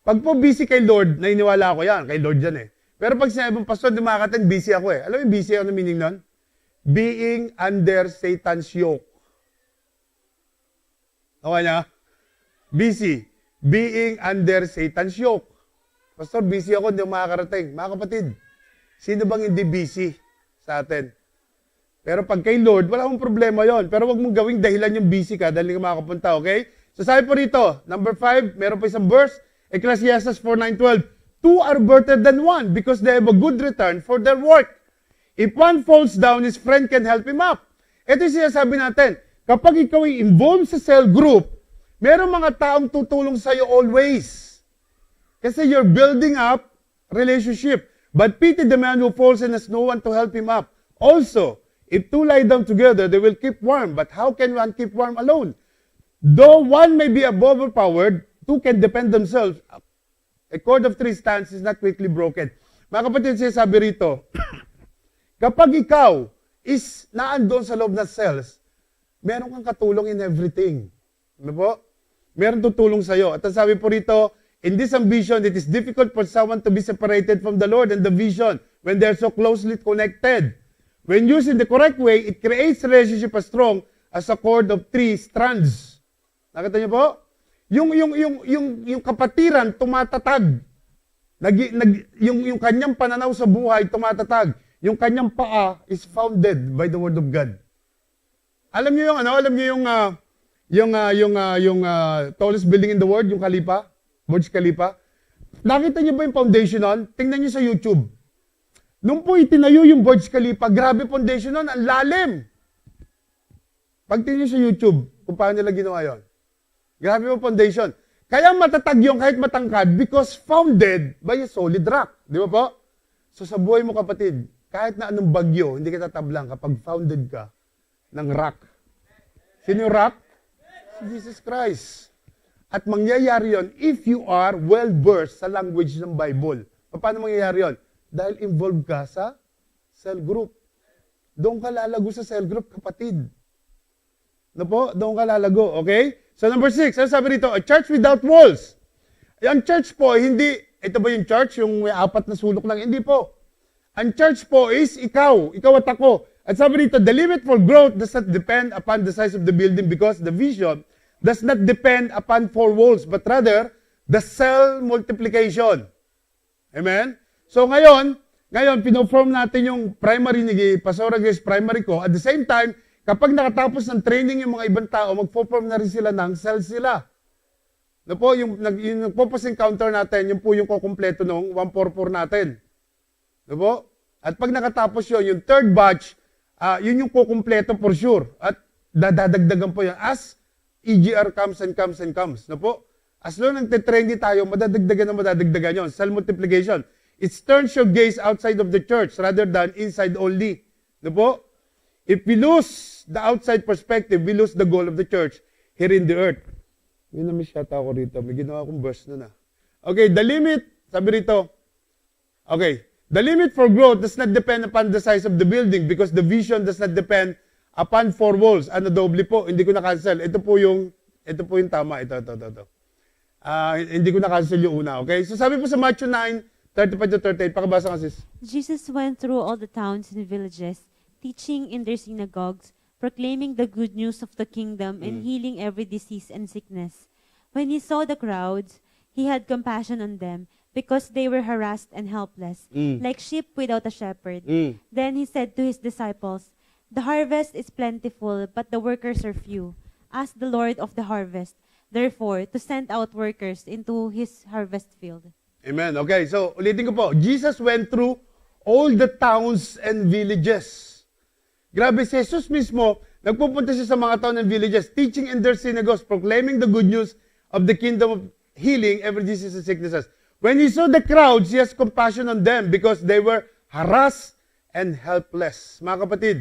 Pag po busy kay Lord, naniniwala ako yan. Kay Lord yan eh. Pero pag sinabi mong, Pastor, dumakatan, busy ako eh. Alam mo yung busy ako na meaning nun? Being under Satan's yoke. Okay na? Busy. Being under Satan's yoke. Pastor, busy ako, hindi ako makakarating. Mga kapatid, sino bang hindi busy sa atin? Pero pag kay Lord, wala akong problema yon. Pero wag mong gawing dahilan yung busy ka dahil hindi ka makakapunta, okay? So sabi po rito, number 5, meron pa isang verse, Ecclesiastes 4:9-12, 2 are better than one because they have a good return for their work. If one falls down, his friend can help him up. Ito yung sinasabi natin, kapag ikaw ay involved sa cell group, meron mga taong tutulong sa'yo always. Kasi you're building up relationship. But pity the man who falls and has no one to help him up. Also, if two lie down together, they will keep warm. But how can one keep warm alone? Though one may be overpowered, two can defend themselves. A cord of 3 strands is not quickly broken. Mga kapatid, sinasabi rito, kapag ikaw is naandun sa loob ng cells, meron kang katulong in everything. Ano po? Meron tutulong sa'yo. At ang sabi po rito, in this ambition, it is difficult for someone to be separated from the Lord and the vision when they're so closely connected. When used in the correct way, it creates relationship as strong as a cord of 3 strands. Nakita niyo po? Yung kapatiran tumatatag. Yung kanyang pananaw sa buhay tumatatag. Yung kanyang paa is founded by the word of God. Alam niyo yung alam niyo yung tallest building in the world, yung Khalifa, Burj Khalifa. Nakita niyo ba yung foundation nun? Tingnan niyo sa YouTube. Nung po itinayo yung Burj Khalifa, grabe foundation nun, ang lalim. Pagtingin niyo sa YouTube, kung paano nila ginawa yun. Grabe po foundation. Kaya matatag yung kahit matangkad because founded by a solid rock. Di ba po? So sa buhay mo kapatid, kahit na anong bagyo, hindi ka tatablang kapag founded ka ng rock. Sino yung rock? Si Jesus Christ. At mangyayari yon if you are well-versed sa language ng Bible. Paano mangyayari yon? Dahil involved ka sa cell group. Doon ka lalago sa cell group, kapatid. No po? Doon ka lalago, okay? So number 6, ano sabi rito? A church without walls. Ang church po, hindi, ito ba yung church? Yung may 4 na sulok lang? Hindi po. Ang church po is ikaw at ako. At sabi rito, the limit for growth does not depend upon the size of the building because the vision does not depend upon 4 walls, but rather, the cell multiplication. Amen? So ngayon, pinoform natin yung primary ni Pastora Grace primary ko. At the same time, kapag nakatapos ng training yung mga ibang tao, mag-form na rin sila ng cells sila. No po, yung nagpo-post encounter natin, yung po yung kukumpleto ng 144 natin. No po? At pag nakatapos yun, yung third batch, yun yung kukumpleto for sure. At dadagdagan po yan as EGR comes and comes and comes. No po? As long nagte-training tayo, madadagdagan yun. Cell multiplication. It turns your gaze outside of the church rather than inside only. No po? If we lose the outside perspective, we lose the goal of the church here in the earth. May na-miss yata ako rito. May ginawa akong verse na. Okay, the limit, sabi rito, okay, the limit for growth does not depend upon the size of the building because the vision does not depend upon 4 walls. Ano, doble po, hindi ko na-cancel. Ito po yung tama. Ito. Hindi ko na-cancel yung una, okay? So sabi po sa Matthew 9:35-38, pakabasa ka sis. Jesus went through all the towns and villages, teaching in their synagogues, proclaiming the good news of the kingdom and healing every disease and sickness. When he saw the crowds, he had compassion on them because they were harassed and helpless, like sheep without a shepherd. Then he said to his disciples, "The harvest is plentiful, but the workers are few. Ask the Lord of the harvest, therefore, to send out workers into his harvest field." Amen. Okay, so ulitin ko po. Jesus went through all the towns and villages. Grabe, si Jesus mismo, nagpupunta siya sa mga town and villages, teaching in their synagogues, proclaiming the good news of the kingdom of healing every disease and sicknesses. When he saw the crowds, he has compassion on them because they were harassed and helpless. Mga kapatid,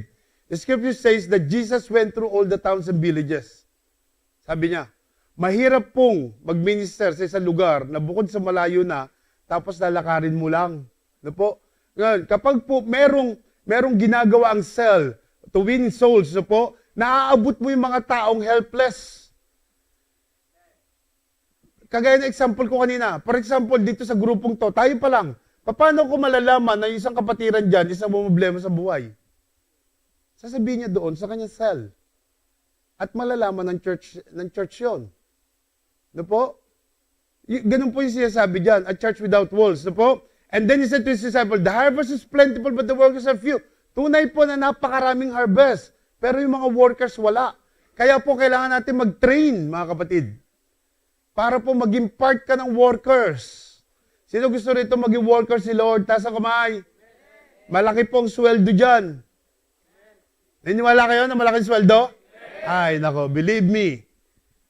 the scripture says that Jesus went through all the towns and villages. Sabi niya, mahirap pong mag-minister sa isang lugar na bukod sa malayo na, tapos lalakarin mo lang. No po? Ngayon, kapag po merong ginagawa ang cell to win souls, no po, naaabot mo yung mga taong helpless. Kagaya ng example ko kanina. For example, dito sa grupong to, tayo pa lang, paano ko malalaman na isang kapatiran dyan, isang problema sa buhay? Sasabihin niya doon sa kanyang cell. At malalaman ng church yun. No po? Ganun po yung sinasabi dyan, a church without walls. No po? And then he said to his disciples, the harvest is plentiful, but the workers are few. Tunay po na napakaraming harvest, pero yung mga workers wala. Kaya po kailangan natin mag-train, mga kapatid. Para po maging part ka ng workers. Sino gusto rito maging workers ni Lord? Taas ang kamay. Malaki pong sweldo dyan. Niniwala kayo na malaking sweldo? Ay, nako, believe me.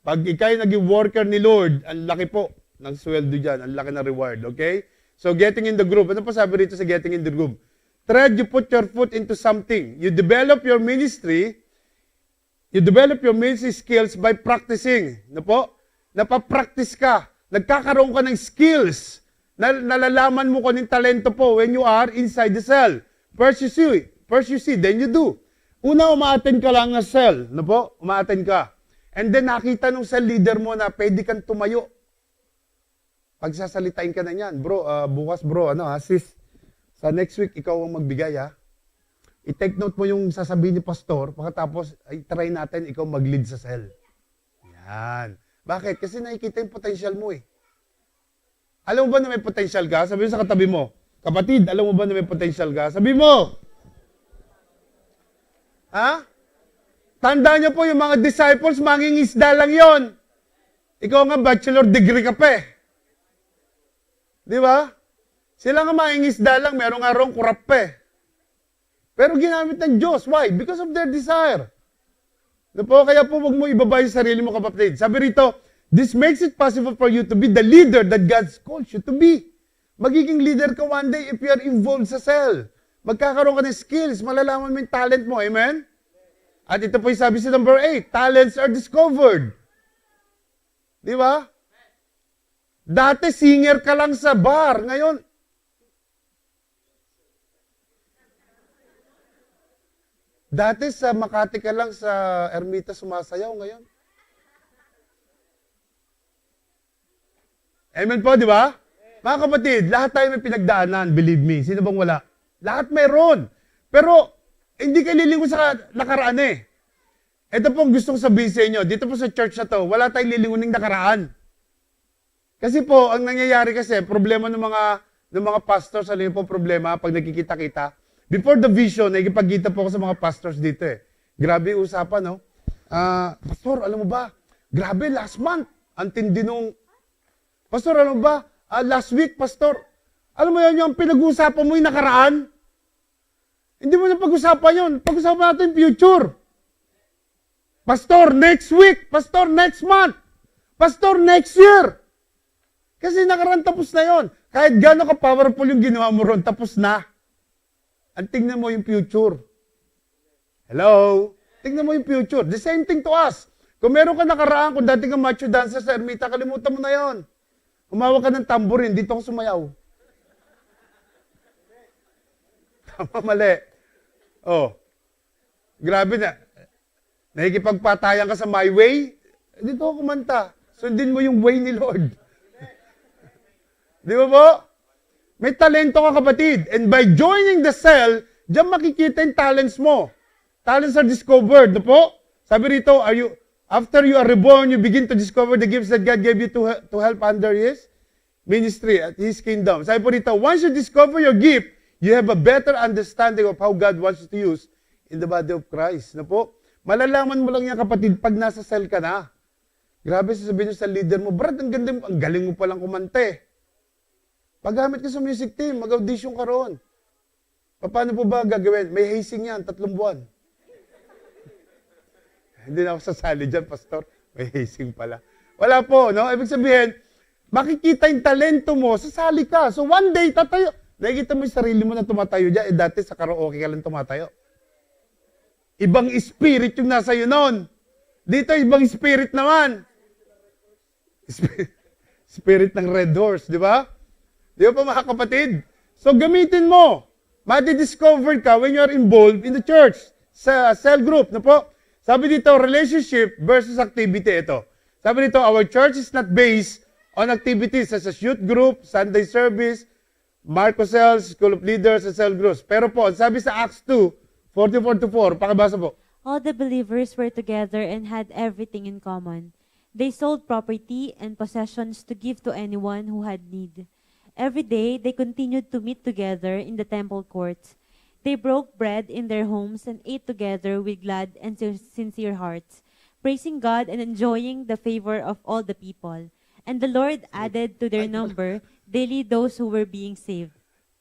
Pag ikay naging worker ni Lord, ang laki po ng sweldo dyan. Ang laki na reward, okay? So, getting in the group. Ano pa sabi rito sa getting in the group? Thread, you put your foot into something. You develop your ministry skills by practicing. Ano po? Napapractice ka. Nagkakaroon ka ng skills. Nalalaman mo kung anong talento po when you are inside the cell. First you see, then you do. Una, umaattend ka lang ng cell. Ano po? Umaattend ka. And then, nakita nung cell leader mo na pwede kang tumayo. Pagsasalitain ka na niyan. Bro, bukas bro, sis, sa next week, ikaw ang magbigay, ha? i-take note mo yung sasabihin ni pastor, pagkatapos ay try natin ikaw mag-lead sa cell. Yan. Bakit? Kasi nakikita yung potential mo eh. Alam mo ba na may potential ka? Sabi mo sa katabi mo, kapatid, alam mo ba na may potential ka? Sabi mo. Ha? Tandaan niyo po yung mga disciples, mangingisda lang yon. Ikaw nga bachelor degree ka pa eh. Di ba? Sila nga mangingisda lang, meron nga rong kurap pa eh. Pero ginamit ng Diyos. Why? Because of their desire. Kaya po wag mo ibaba yung sarili mo, kapatid. Sabi rito, this makes it possible for you to be the leader that God's called you to be. Magiging leader ka one day if you are involved sa cell. Magkakaroon ka ng skills, malalaman mo yung talent mo. Amen? At ito po yung sabi sa number 8, talents are discovered. Di ba? Dati singer ka lang sa bar. Ngayon, dati sa Makati ka lang sa Ermita sumasayaw ngayon. Amen po, di ba? Mga kapatid, lahat tayo may pinagdaanan, believe me. Sino bang wala? Lahat mayroon. Pero, hindi kayo lilingon sa nakaraan eh. Ito po ang gustong sabihin sa inyo. Dito po sa church na to, wala tayong lilinguning nakaraan. Kasi po, ang nangyayari kasi, problema ng mga pastors, ano yung po problema pag nagkikita-kita? Before the vision, nagkipagkita po ako sa mga pastors dito eh. Grabe usapan, no? Pastor, alam mo ba? Grabe, last month. Ang tindi nung... Pastor, alam mo ba? Last week, Pastor. Alam mo yun, yung pinag-uusapan mo yung nakaraan? Hindi mo na pag-usapan yun. Pag-usapan natin yung future. Pastor, next week. Pastor, next month. Pastor, next year. Kasi nakaraan tapos na yon. Kahit gano'n ka-powerful yung ginawa mo ron, tapos na. Ang tingnan mo yung future. Hello? Tingnan mo yung future. The same thing to us. Kung meron ka nakaraan, kung dati ka macho dancer sa Ermita, kalimutan mo na yon. Humawak ka ng tamborin, dito ako sumayaw. Tama, mali. Oh. Grabe na. Nakikipagpatayan ka sa my way, dito ako kumanta. Sundin mo yung way ni Lord. Di ba po? May talento ka, kapatid. And by joining the cell, diyan makikita yung talents mo. Talents are discovered. No po? Sabi rito, after you are reborn, you begin to discover the gifts that God gave you to help under His ministry at His kingdom. Sabi po rito, once you discover your gift, you have a better understanding of how God wants you to use in the body of Christ. No po? Malalaman mo lang yan, kapatid, pag nasa cell ka na. Grabe, sasabihin nyo sa leader mo, Brad, ang ganda mo, ang galing mo palang kumante. Paggamit ka sa music team, mag-audition ka roon. Paano po ba gagawin? May hazing yan, 3 buwan. Hindi na ako sasali dyan, pastor. May hazing pala. Wala po, no? Ibig sabihin, makikita yung talento mo, sasali ka. So one day, tatayo. Nakikita mo yung sarili mo na tumatayo dyan, dati sa karaoke ka lang tumatayo. Ibang spirit yung nasa iyo noon. Dito, ibang spirit naman. Spirit ng Red Horse, di ba? Di ba pa, mga kapatid? So, gamitin mo. Madi-discover ka when you are involved in the church, sa cell group. No po? Sabi dito, relationship versus activity. Ito. Sabi dito, our church is not based on activities such as youth group, Sunday service, Marco cells, school of leaders, and cell groups. Pero po, sabi sa Acts 2, 44-4, pakibasa po. All the believers were together and had everything in common. They sold property and possessions to give to anyone who had need. Every day, they continued to meet together in the temple courts. They broke bread in their homes and ate together with glad and sincere hearts, praising God and enjoying the favor of all the people. And the Lord added to their number daily those who were being saved.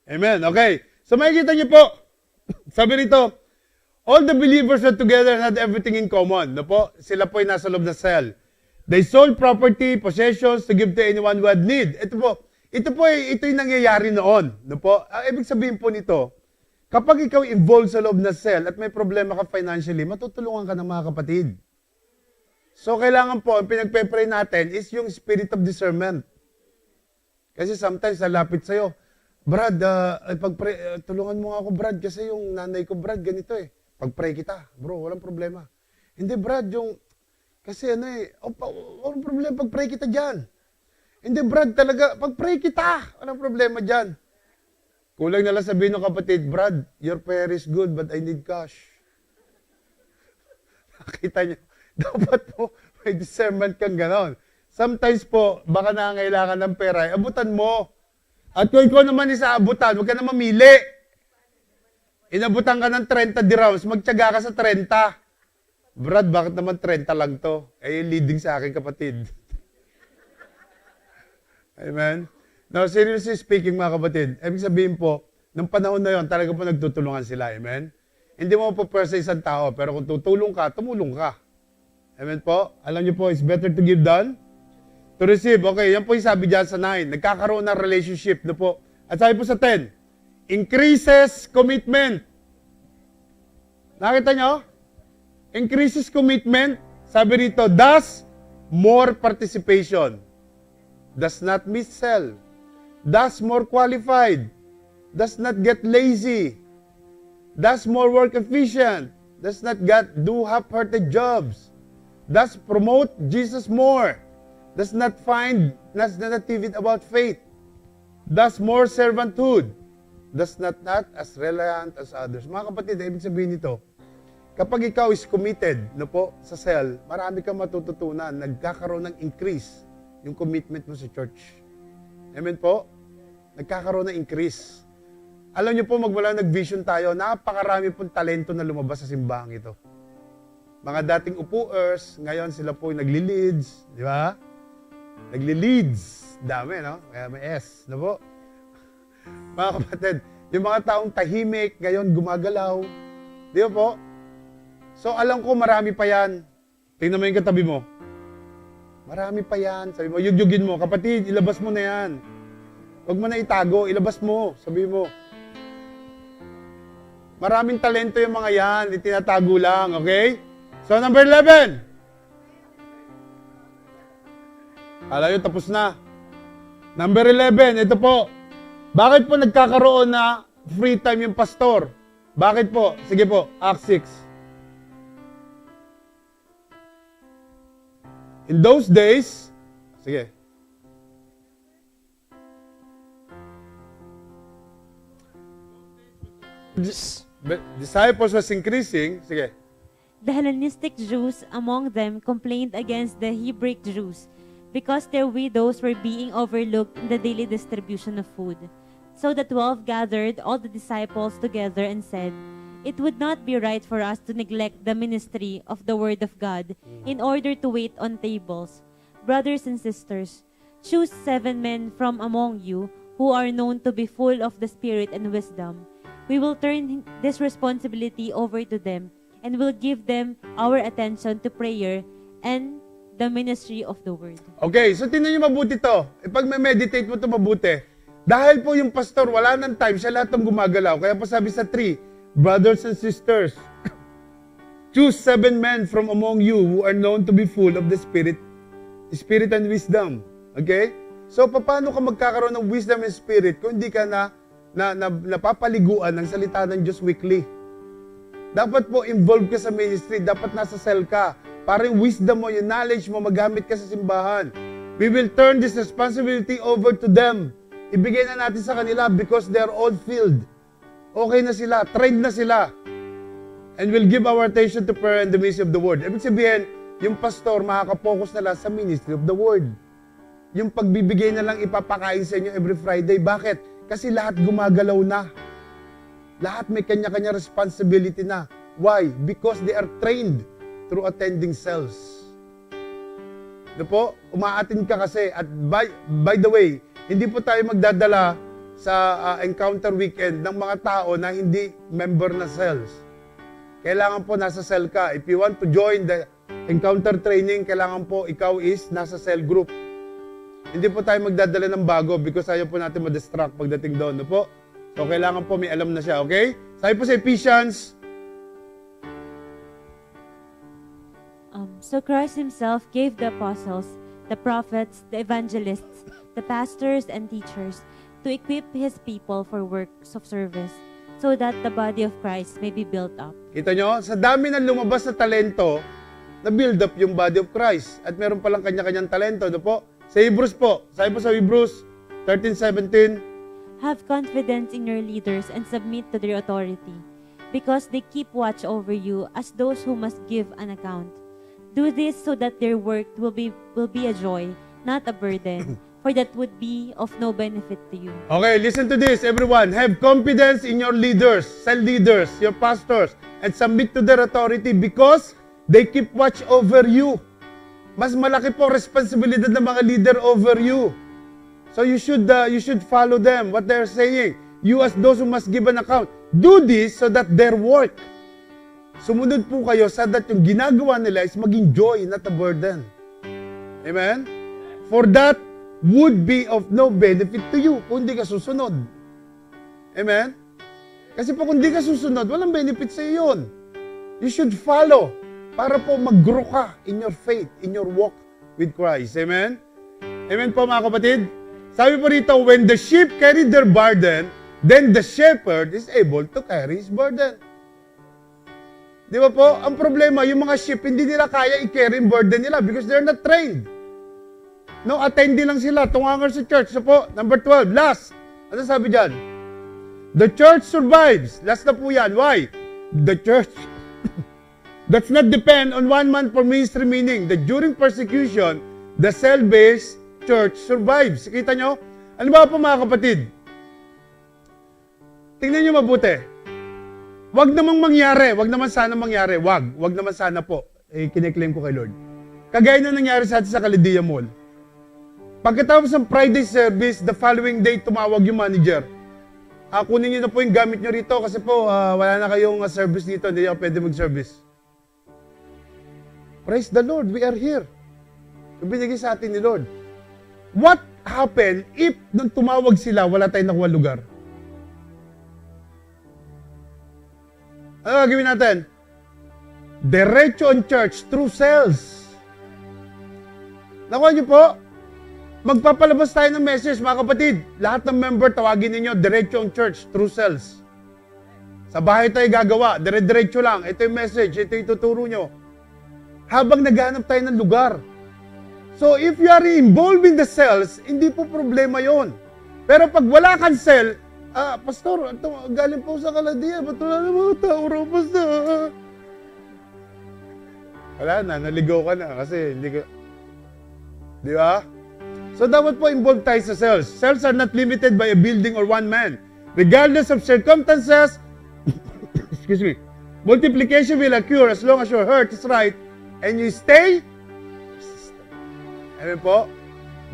Amen. Okay. So makikita niyo po, sabi rito, all the believers were together and had everything in common. No po? Sila po ay nasa loob na cell. They sold property, possessions to give to anyone who had need. Ito yung nangyayari noon. No po? Ang ibig sabihin po nito, kapag ikaw involved sa loob na cell at may problema ka financially, matutulungan ka ng mga kapatid. So, kailangan po, ang pinagpe-pray natin is yung spirit of discernment. Kasi sometimes, nalapit sa'yo, Brad, tulungan mo nga ako, Brad, kasi yung nanay ko, Brad, ganito eh. Pag-pray kita, bro, walang problema. Hindi, Brad, kasi walang problema, pag-pray kita dyan. Hindi, Brad, talaga, pag-pray kita, walang problema dyan. Kulang na lang sabihin ng kapatid, Brad, your prayer is good, but I need cash. Nakita niyo, dapat po may discernment kang ganon. Sometimes po, baka nangangailangan ng pera, abutan mo. At kung ikaw naman isaabutan, huwag ka na mamili. Inabutan ka ng 30 dirhams, magtiyaga ka sa 30. Brad, bakit naman 30 lang to? Eh, leading sa akin, kapatid. Amen? Now, seriously speaking, mga kapatid, ibig sabihin po, nung panahon na yon, talaga po nagtutulungan sila. Amen? Hindi mo po sa isang tao, pero kung tutulong ka, tumulong ka. Amen po? Alam niyo po, it's better to give than to receive. Okay, yan po yung sabi dyan sa 9. Nagkakaroon ng relationship. No po? At sabi po sa 10, increases commitment. Nakita nyo? Increases commitment. Sabi rito, thus, more participation. Does not mis-sell. Thus, more qualified. Does not get lazy. Does more work efficient. Does not do half-hearted jobs. Does promote Jesus more. Does not find negativity about faith. Does more servanthood. Does not as reliant as others. Mga kapatid, ibig sabihin nito, kapag ikaw is committed no po, sa cell, marami kang matututunan. Nagkakaroon ng increase yung commitment mo sa church. Amen po? Nagkakaroon ng increase. Alam niyo po, magmula nag-vision tayo, napakarami pong talento na lumabas sa simbahang ito. Mga dating upuers, ngayon sila po yung nagli-leads, di ba? Nagli-leads. Dami, no? Kaya may S, no po? Mga kapatid, yung mga taong tahimik, ngayon gumagalaw. Di ba po? So, alam ko marami pa yan. Tingnan mo yung katabi mo. Marami pa yan. Sabi mo, yugyugin mo. Kapatid, ilabas mo na yan. Huwag mo na itago, ilabas mo. Sabi mo. Maraming talento yung mga yan. Itinatago lang, okay? So, number 11. Kala nyo, tapos na. Number 11, ito po. Bakit po nagkakaroon na free time yung pastor? Bakit po? Sige po, Acts 6. In those days, sige. Disciples was increasing, sige. The Hellenistic Jews among them complained against the Hebraic Jews because their widows were being overlooked in the daily distribution of food. So the 12 gathered all the disciples together and said, "It would not be right for us to neglect the ministry of the Word of God in order to wait on tables. Brothers and sisters, choose 7 men from among you who are known to be full of the Spirit and wisdom. We will turn this responsibility over to them and will give them our attention to prayer and the ministry of the Word." Okay, so tingnan nyo mabuti to. Pag may meditate mo to mabuti, dahil po yung pastor, wala nang time, siya lahat ng gumagalaw. Kaya po sabi sa 3, brothers and sisters, choose 7 men from among you who are known to be full of the Spirit and wisdom. Okay? So, paano ka magkakaroon ng wisdom and spirit kung hindi ka napapaliguan ng salita ng Diyos weekly? Dapat po involved ka sa ministry, dapat nasa cell ka. Para yung wisdom mo, yung knowledge mo, magamit ka sa simbahan. We will turn this responsibility over to them. Ibigay na natin sa kanila because they are all filled. Okay na sila, trained na sila. And we'll give our attention to prayer and the ministry of the Word. Ibig sabihin, yung pastor, makakapokus na lang sa ministry of the Word. Yung pagbibigay na lang ipapakain sa inyo every Friday. Bakit? Kasi lahat gumagalaw na. Lahat may kanya-kanya responsibility na. Why? Because they are trained through attending cells. Ano po? Umaattend ka kasi. At by the way, hindi po tayo magdadala sa encounter weekend ng mga tao na hindi member na cells. Kailangan po nasa cell ka. If you want to join the encounter training, kailangan po ikaw is nasa cell group. Hindi po tayo magdadala ng bago because ayaw po natin ma-distract pagdating doon. No po? So, kailangan po may alam na siya, okay? Sabi po sa Ephesians. So Christ Himself gave the apostles, the prophets, the evangelists, the pastors and teachers to equip His people for works of service, so that the body of Christ may be built up. Kita nyo? Sa dami ng lumabas na talento, na-build up yung body of Christ. At meron palang kanya-kanyang talento. Ano po? Sa Hebrews po. Sabi po sa Hebrews 13:17. Have confidence in your leaders and submit to their authority, because they keep watch over you as those who must give an account. Do this so that their work will be a joy, not a burden, for that would be of no benefit to you. Okay, listen to this, everyone. Have confidence in your leaders, cell leaders, your pastors, and submit to their authority because they keep watch over you. Mas malaki po responsibilidad ng mga leader over you. So you should follow them, what they're saying. You as those who must give an account. Do this so that their work. Sumunod po kayo so that yung ginagawa nila is maging joy, not a burden. Amen? For that would be of no benefit to you kung hindi ka susunod. Amen? Kasi po kung hindi ka susunod, walang benefit sa iyo yun. You should follow para po mag-grow ka in your faith, in your walk with Christ. Amen? Amen po mga kapatid? Sabi po rito, when the sheep carried their burden, then the shepherd is able to carry his burden. Di ba po? Ang problema, yung mga sheep, hindi nila kaya i-carry yung burden nila because they're not trained. No, attendee lang sila, tungangan sa church. So po, number 12, last. Ano sabi dyan? The church survives. Last na po yan. Why? The church does not depend on one man for ministry, meaning that during persecution, the cell-based church survives. Kita nyo? Ano ba po mga kapatid? Tingnan nyo mabuti. Wag namang mangyari. Wag naman sana mangyari. Wag naman sana po. Kiniklaim ko kay Lord. Kagaya na nangyari sa atin sa Caledia Mall. Pagkatapos ng Friday service, the following day, tumawag yung manager. Kunin nyo na po yung gamit nyo rito kasi po, wala na kayong service dito. Hindi ako pwede mag-service. Praise the Lord, we are here. Binigay sa atin ni Lord. What happened if nung tumawag sila, wala tayong nakuha lugar? Ano gagawin natin? Diretso on church through cells. Nakuha niyo po? Magpapalabas tayo ng message, mga kapatid. Lahat ng member, tawagin ninyo, diretso on church through cells. Sa bahay tayo gagawa, dire-diretso lang. Ito yung message, ito yung tuturo nyo. Habang naghanap tayo ng lugar. So, if you are involved in the cells, hindi po problema yon. Pero pag wala kang cell, Pastor, galing po sa Caledia, ba't wala na mga tao raw, Pastor? Wala na, naligaw ka na kasi hindi ka... Di ba? So, dapat po involved tayo sa cells. Cells are not limited by a building or one man. Regardless of circumstances, excuse me, multiplication will occur as long as your heart is right and you stay. Amen po?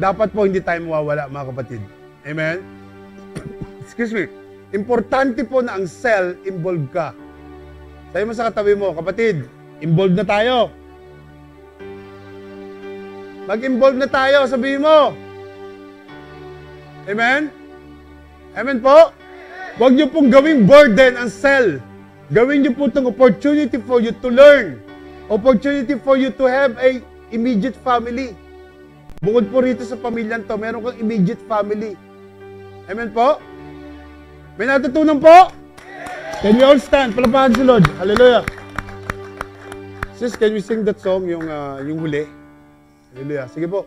Dapat po hindi tayo mawawala, mga kapatid. Amen? Excuse me. Importante po na ang cell, involved ka. Sabi mo sa katabi mo, kapatid, involved na tayo. Mag-involve na tayo, sabihin mo. Amen? Amen po? Huwag niyo pong gawing burden ang cell. Gawin niyo po itong opportunity for you to learn. Opportunity for you to have a immediate family. Bukod po rito sa pamilyang to, meron kang immediate family. Amen po? May natutunan po? Can we all stand? Palapakan si Lord. Hallelujah. Sis, can we sing that song, yung huli? Hallelujah. Sige po.